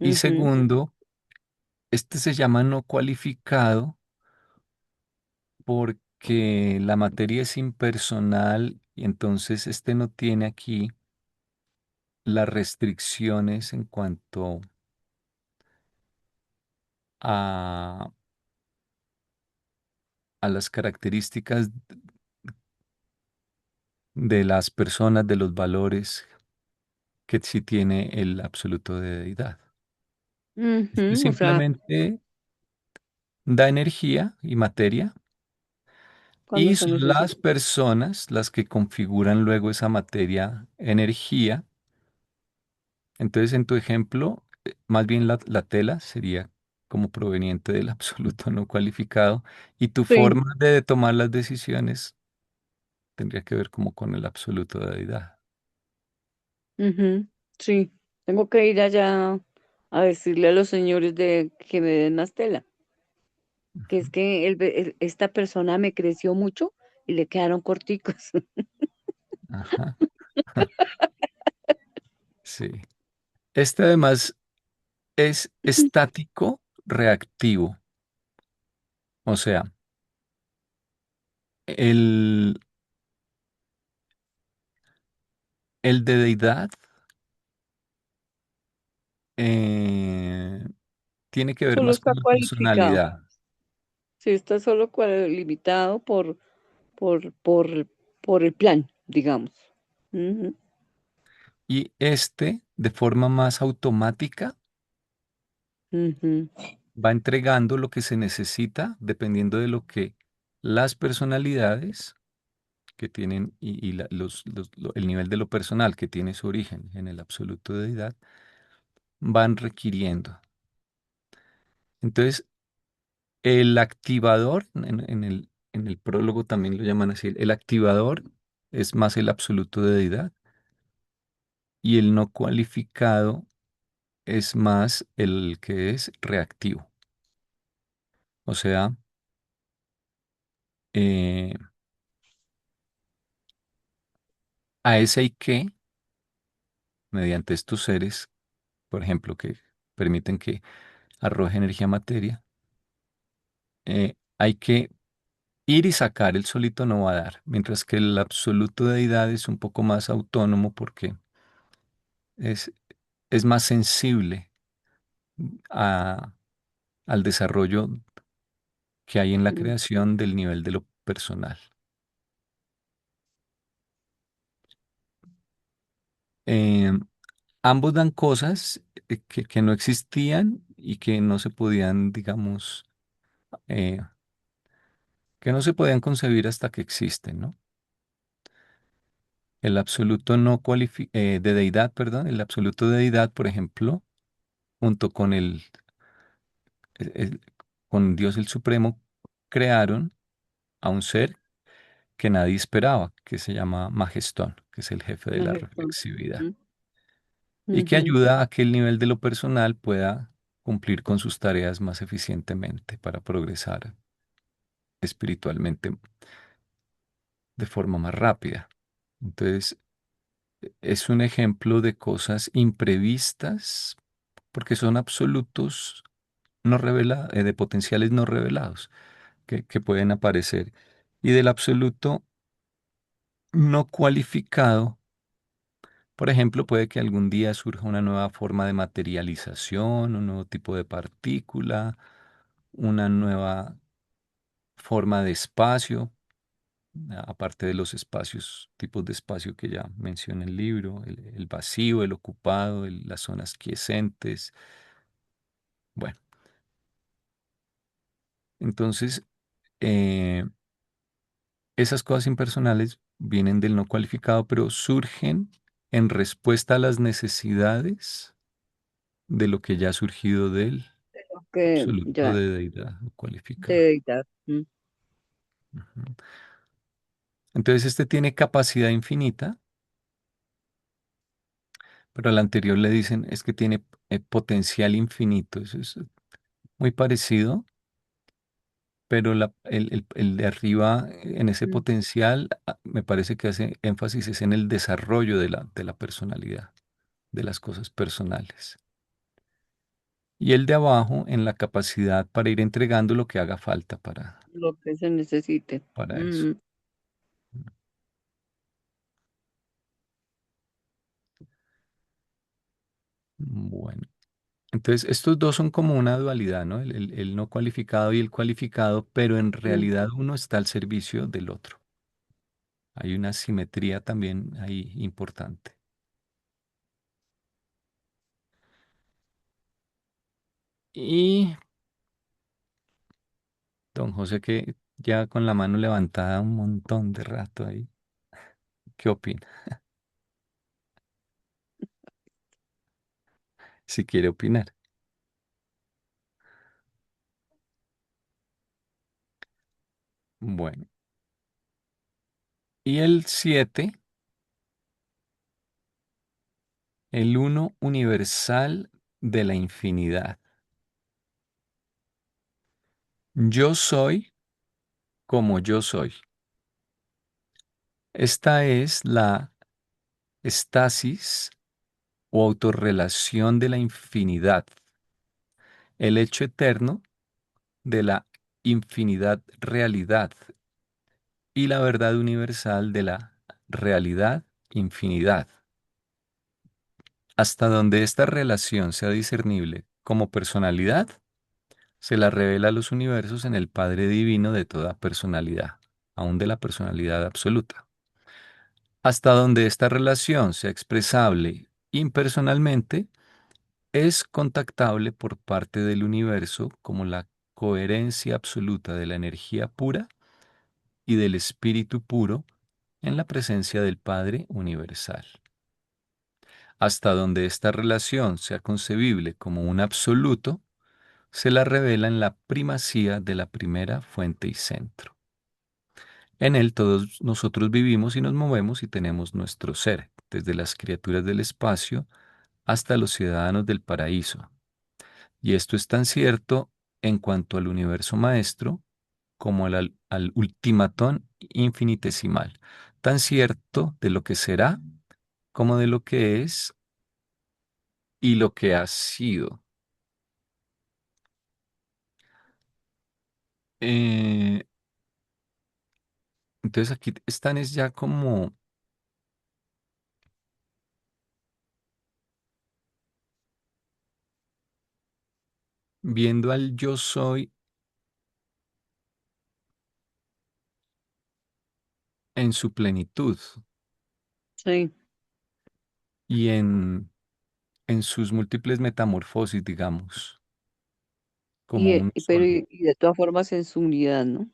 Y Ujú, segundo, este se llama no cualificado porque la materia es impersonal y entonces este no tiene aquí las restricciones en cuanto a, a las características de las personas, de los valores que sí tiene el absoluto de deidad. Este ujú. O sea, simplemente da energía y materia cuando y se son las necesita. personas las que configuran luego esa materia energía. Entonces, en tu ejemplo, más bien la tela sería como proveniente del absoluto no cualificado y tu Sí, forma de tomar las decisiones tendría que ver como con el absoluto de deidad. ujú, sí. Tengo que ir allá a decirle a los señores de que me den más tela, que es que esta persona me creció mucho y le quedaron corticos. Ajá, sí. Este además es estático reactivo. O sea, el, el de deidad eh, tiene que ver Solo más está con la cualificado. personalidad. Sí, está solo limitado por, por, por el plan, digamos. Ujú, Y este, de forma más automática, ujú, va entregando lo que se necesita dependiendo de lo que las personalidades que tienen y el nivel de lo personal que tiene su origen en el absoluto de deidad van requiriendo. Entonces, el activador, en el prólogo también lo llaman así, el activador es más el absoluto de deidad y el no cualificado es más el que es reactivo. O sea, eh, a ese hay que, mediante estos seres, por ejemplo, que permiten que arroje energía a materia, hay que ir y sacar, el solito no va a dar, mientras que el absoluto de deidad es un poco más autónomo porque es, es más sensible a- al desarrollo que hay en la ujú. creación del nivel de lo personal. Eh, ambos dan cosas que no existían y que no se podían, digamos, eh, que no se podían concebir hasta que existen, ¿no? El absoluto no de deidad, perdón, el absoluto de deidad, por ejemplo, junto con el- con Dios el Supremo, crearon a un ser que nadie esperaba, que se llama Magestón, que es el jefe de No la es esto. reflexividad, Ujú, y que ujú, ayuda a que el nivel de lo personal pueda cumplir con sus tareas más eficientemente para progresar espiritualmente de forma más rápida. Entonces, es un ejemplo de cosas imprevistas porque son absolutos no revelados, de potenciales no revelados que pueden aparecer. Y del absoluto no cualificado, por ejemplo, puede que algún día surja una nueva forma de materialización, un nuevo tipo de partícula, una nueva forma de espacio, aparte de los espacios, tipos de espacio que ya menciona el libro, el vacío, el ocupado, las zonas quiescentes. Bueno, entonces, eh, esas cosas impersonales vienen del no cualificado, pero surgen en respuesta a las necesidades de lo que ya ha surgido de él. que absoluto ya de deidad o de cualificado. deidad. Ujú. Entonces este tiene capacidad infinita, pero al anterior le dicen es que tiene potencial infinito. Eso es muy parecido, pero el de arriba en ese Mm. potencial me parece que hace énfasis es en el desarrollo de la personalidad, de las cosas personales. Y el de abajo en la capacidad para ir entregando lo que haga falta Lo que se necesite. para eso. Mm. Bueno, entonces estos dos son como una dualidad, ¿no? El no cualificado y el cualificado, pero en Mm. realidad uno está al servicio del otro. Hay una simetría también ahí importante. Y don José, que ya con la mano levantada un montón de rato ahí, ¿qué opina? Si quiere opinar. Bueno, y el 7, el uno universal de la infinidad. Yo soy como yo soy. Esta es la estasis o autorrelación de la infinidad, el hecho eterno de la infinidad realidad y la verdad universal de la realidad infinidad. Hasta donde esta relación sea discernible como personalidad, se la revela a los universos en el Padre Divino de toda personalidad, aun de la personalidad absoluta. Hasta donde esta relación sea expresable impersonalmente, es contactable por parte del universo como la coherencia absoluta de la energía pura y del espíritu puro en la presencia del Padre universal. Hasta donde esta relación sea concebible como un absoluto, se la revela en la primacía de la primera fuente y centro. En él todos nosotros vivimos y nos movemos y tenemos nuestro ser, desde las criaturas del espacio hasta los ciudadanos del paraíso. Y esto es tan cierto en cuanto al universo maestro como al ultimatón infinitesimal, tan cierto de lo que será como de lo que es y lo que ha sido. Eh, entonces aquí están es ya como viendo al yo soy en su plenitud Sí. y en sus múltiples metamorfosis, digamos, como uno Pero solo. y de todas formas en su unidad, ¿no?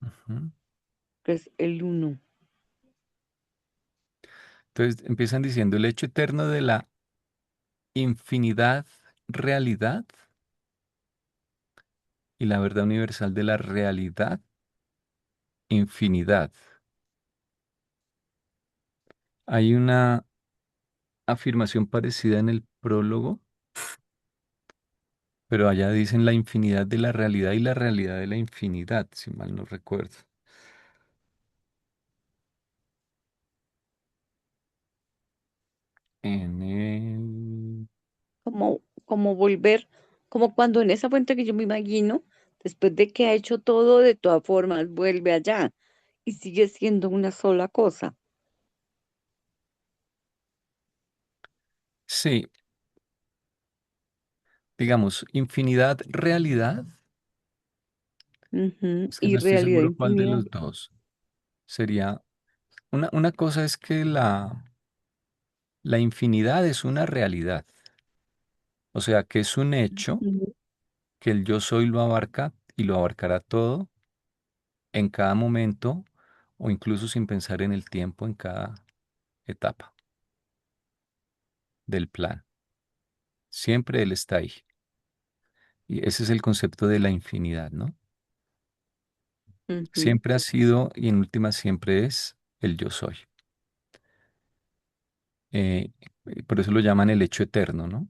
Ujú. Que es el uno. Entonces empiezan diciendo el hecho eterno de la infinidad realidad y la verdad universal de la realidad infinidad. Hay una afirmación parecida en el prólogo, pero allá dicen la infinidad de la realidad y la realidad de la infinidad, si mal no recuerdo. En el... Como volver, como cuando en esa fuente que yo me imagino, después de que ha hecho todo, de todas formas vuelve allá y sigue siendo una sola cosa. Sí, digamos, infinidad realidad. Ujú. Es que Y no estoy realidad seguro cuál de infinidad. los dos sería. Una cosa es que la infinidad es una realidad, o sea, que es un hecho Ujú. que el yo soy lo abarca y lo abarcará todo en cada momento o incluso sin pensar en el tiempo en cada etapa del plan. Siempre Él está ahí. Y ese es el concepto de la infinidad, ¿no? Ujú, Siempre ha sido y en última siempre es el yo soy. Eh, por eso lo llaman el hecho eterno, ¿no?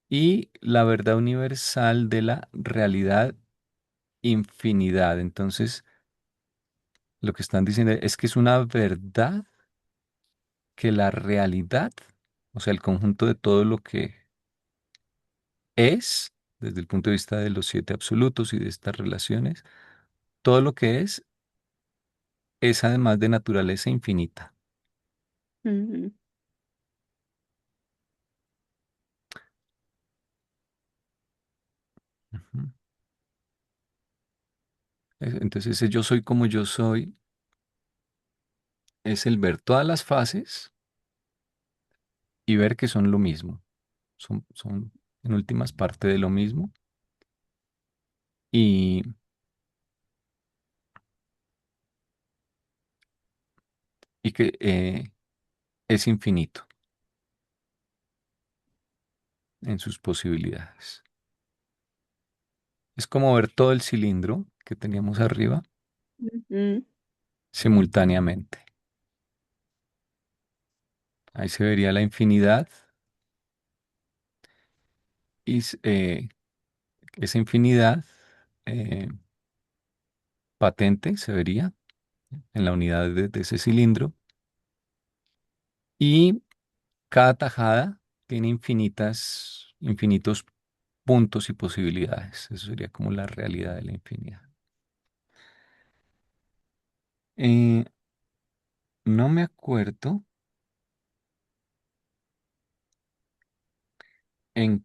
Y la verdad universal de la realidad infinidad. Entonces, lo que están diciendo es que es una verdad que la realidad, o sea, el conjunto de todo lo que es, desde el punto de vista de los siete absolutos y de estas relaciones, todo lo que es además de naturaleza infinita. ujú, Ujú. Entonces, ese yo soy como yo soy es el ver todas las fases y ver que son lo mismo. Son en últimas parte de lo mismo y, y que es infinito en sus posibilidades. Es como ver todo el cilindro que teníamos arriba ujú, simultáneamente. Ahí se vería la infinidad y esa infinidad eh, patente se vería en la unidad de ese cilindro y cada tajada tiene infinitos puntos y posibilidades. Eso sería como la realidad de la infinidad. Eh, no me acuerdo en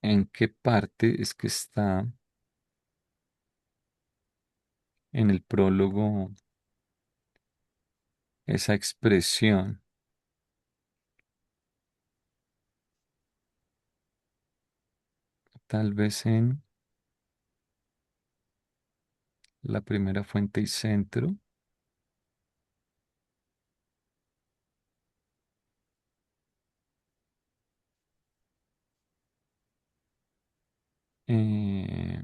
en qué parte es que está en el prólogo esa expresión. Tal vez en la primera fuente y centro. Eh,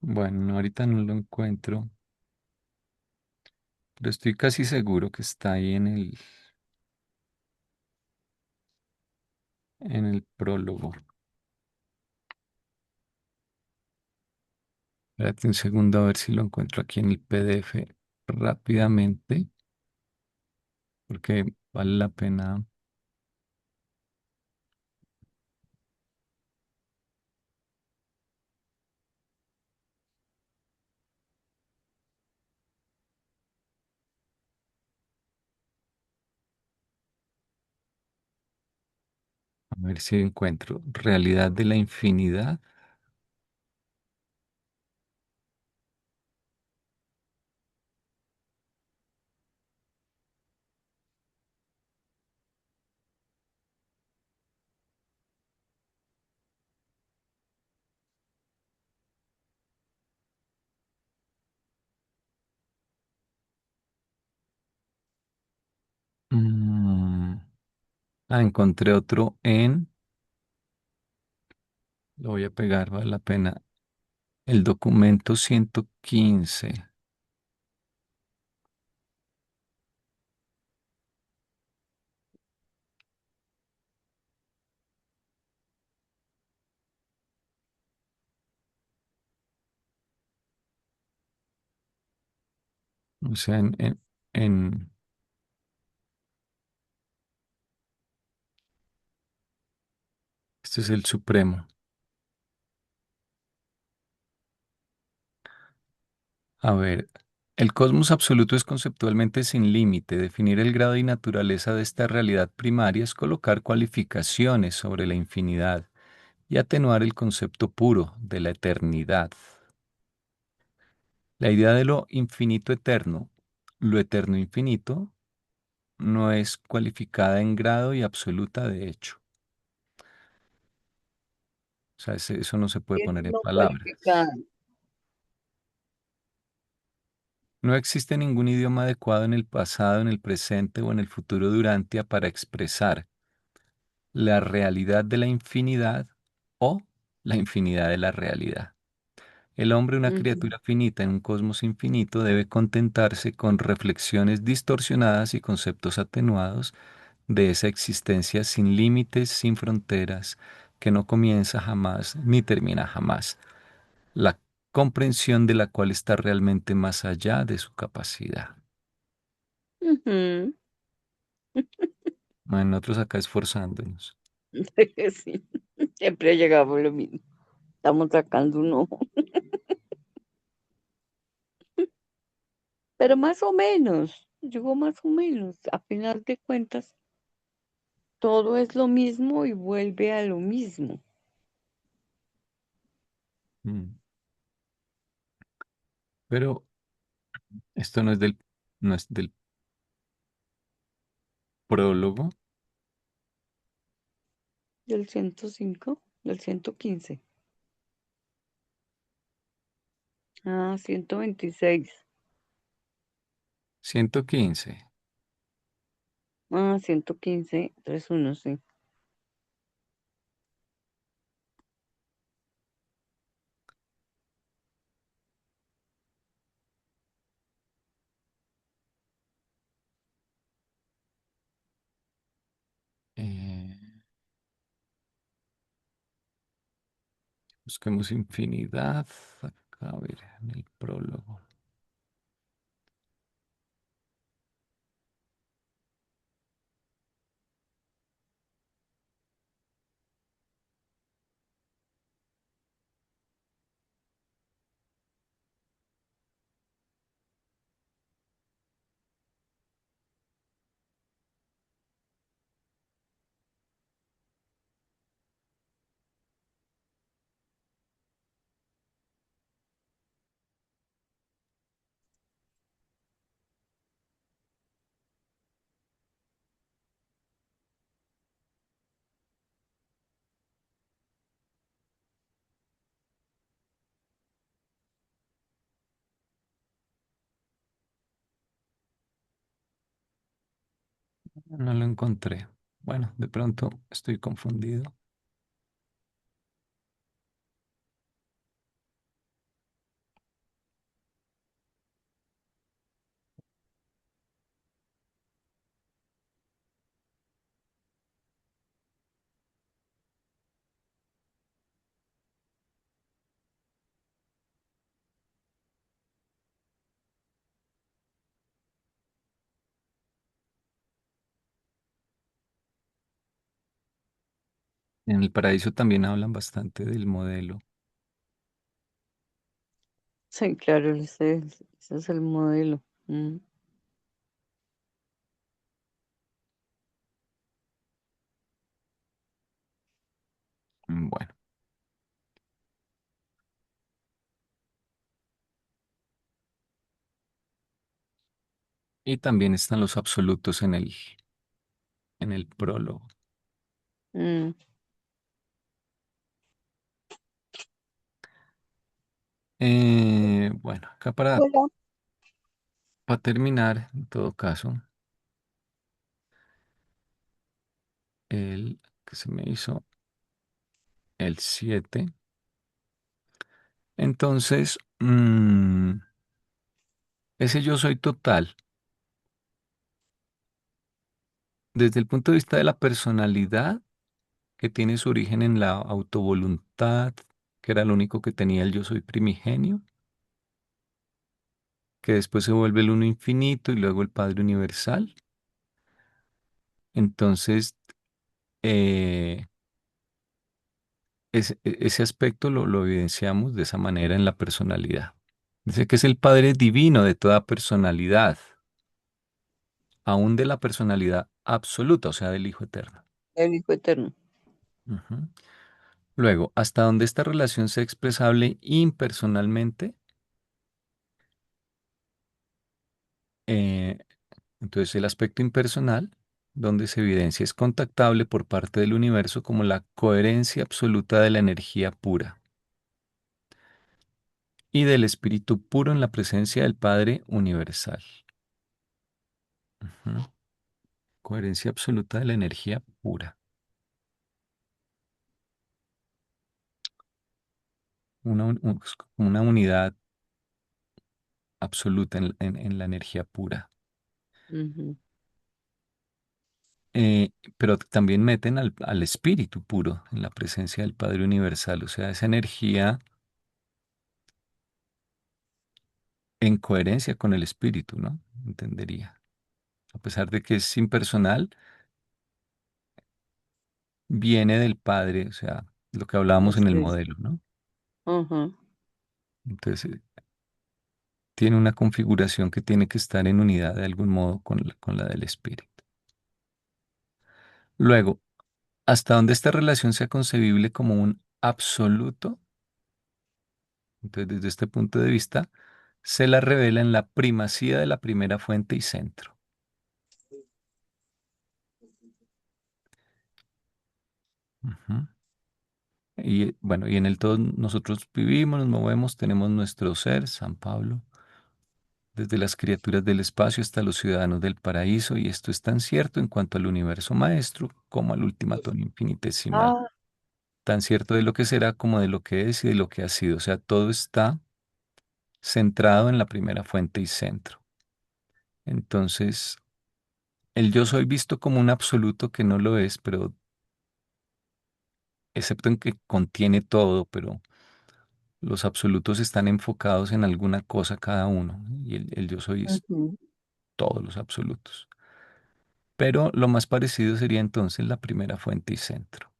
bueno, no, ahorita no lo encuentro, pero estoy casi seguro que está ahí en el prólogo. Espérate un segundo a ver si lo encuentro aquí en el PDF rápidamente, porque vale la pena. A ver si encuentro realidad de la infinidad. Mm, encontré otro lo voy a pegar, vale la pena, el documento 115. O sea, en- este es el supremo. A ver, el cosmos absoluto es conceptualmente sin límite. Definir el grado y naturaleza de esta realidad primaria es colocar cualificaciones sobre la infinidad y atenuar el concepto puro de la eternidad. La idea de lo eterno infinito, no es cualificada en grado y absoluta de hecho. O sea, eso no se puede es poner en no cualificada. palabras. No existe ningún idioma adecuado en el pasado, en el presente o en el futuro Durantia para expresar la realidad de la infinidad o la infinidad de la realidad. El hombre, una Ujú, criatura finita en un cosmos infinito, debe contentarse con reflexiones distorsionadas y conceptos atenuados de esa existencia sin límites, sin fronteras, que no comienza jamás ni termina jamás, la comprensión de la cual está realmente más allá de su capacidad. ujú. Bueno, nosotros acá esforzándonos. Sí, siempre llegamos a lo mismo. Estamos sacando un ojo. Pero más o menos, llegó más o menos. A final de cuentas, todo es lo mismo y vuelve a lo mismo. Mm. Pero esto no es del prólogo. Del 105, del 115. 126. 115. 115, 31, sí. Eh, busquemos infinidad. Acá, a ver, en el prólogo. No lo encontré. Bueno, de pronto estoy confundido. En el paraíso también hablan bastante del modelo. Sí, claro, ese es el modelo. Mm. Bueno, y también están los absolutos en el prólogo. Mm. Bueno, acá para, Hola. para terminar, en todo caso, el que se me hizo el 7. Entonces, ese yo soy total, desde el punto de vista de la personalidad, que tiene su origen en la autovoluntad, que era lo único que tenía el yo soy primigenio, que después se vuelve el uno infinito y luego el Padre universal. Entonces, eh, ese aspecto lo evidenciamos de esa manera en la personalidad. Dice que es el Padre divino de toda personalidad, aún de la personalidad absoluta, o sea, del Hijo eterno. El Hijo Eterno. Ujú. Luego, hasta donde esta relación sea expresable impersonalmente, eh, entonces el aspecto impersonal, donde se evidencia, es contactable por parte del universo como la coherencia absoluta de la energía pura. y del Espíritu puro en la presencia del Padre universal. Ujú. Coherencia absoluta de la energía pura. Una unidad absoluta en la energía pura. Ujú. Pero también meten al Espíritu puro en la presencia del Padre universal. O sea, esa energía en coherencia con el Espíritu, ¿no? Entendería. A pesar de que es impersonal, viene del Padre, o sea, lo que hablábamos Es en el Cristo. modelo, ¿no? Ajá. Entonces, tiene una configuración que tiene que estar en unidad de algún modo con la del Espíritu. Luego, hasta donde esta relación sea concebible como un absoluto, entonces desde este punto de vista, se la revela en la primacía de la primera fuente y centro. Ujú. Y bueno, y en el todo nosotros vivimos, nos movemos, tenemos nuestro ser, San Pablo, desde las criaturas del espacio hasta los ciudadanos del paraíso, y esto es tan cierto en cuanto al universo maestro como al ultimátum infinitesimal, Ah, tan cierto de lo que será como de lo que es y de lo que ha sido, o sea, todo está centrado en la primera fuente y centro. Entonces, el yo soy visto como un absoluto que no lo es, pero excepto en que contiene todo, pero los absolutos están enfocados en alguna cosa cada uno, y el yo soy es ujú. todos los absolutos. Pero lo más parecido sería entonces la primera fuente y centro,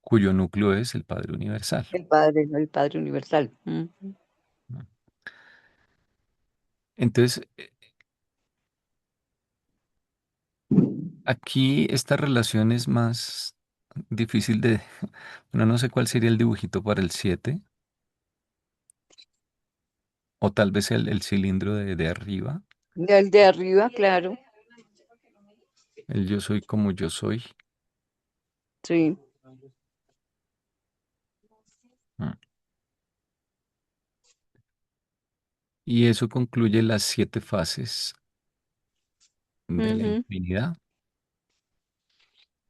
cuyo núcleo es el Padre Universal, El Padre universal. Ujú. ¿no? Entonces, aquí esta relación es más difícil de, bueno, no sé cuál sería el dibujito para el 7 o tal vez el cilindro de arriba, Del de arriba, claro. el yo soy como yo soy. Sí. ¿No? Y eso concluye las 7 fases de la Ujú. infinidad,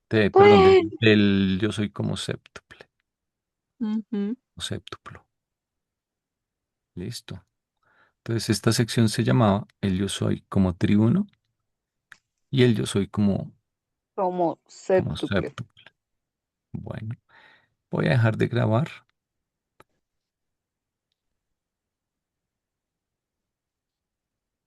perdón, Bueno. del yo soy como séptuple, Ujú. o séptuplo. Listo. Entonces esta sección se llamaba el yo soy como triuno y el yo soy Como como séptuple. séptuple. Bueno, voy a dejar de grabar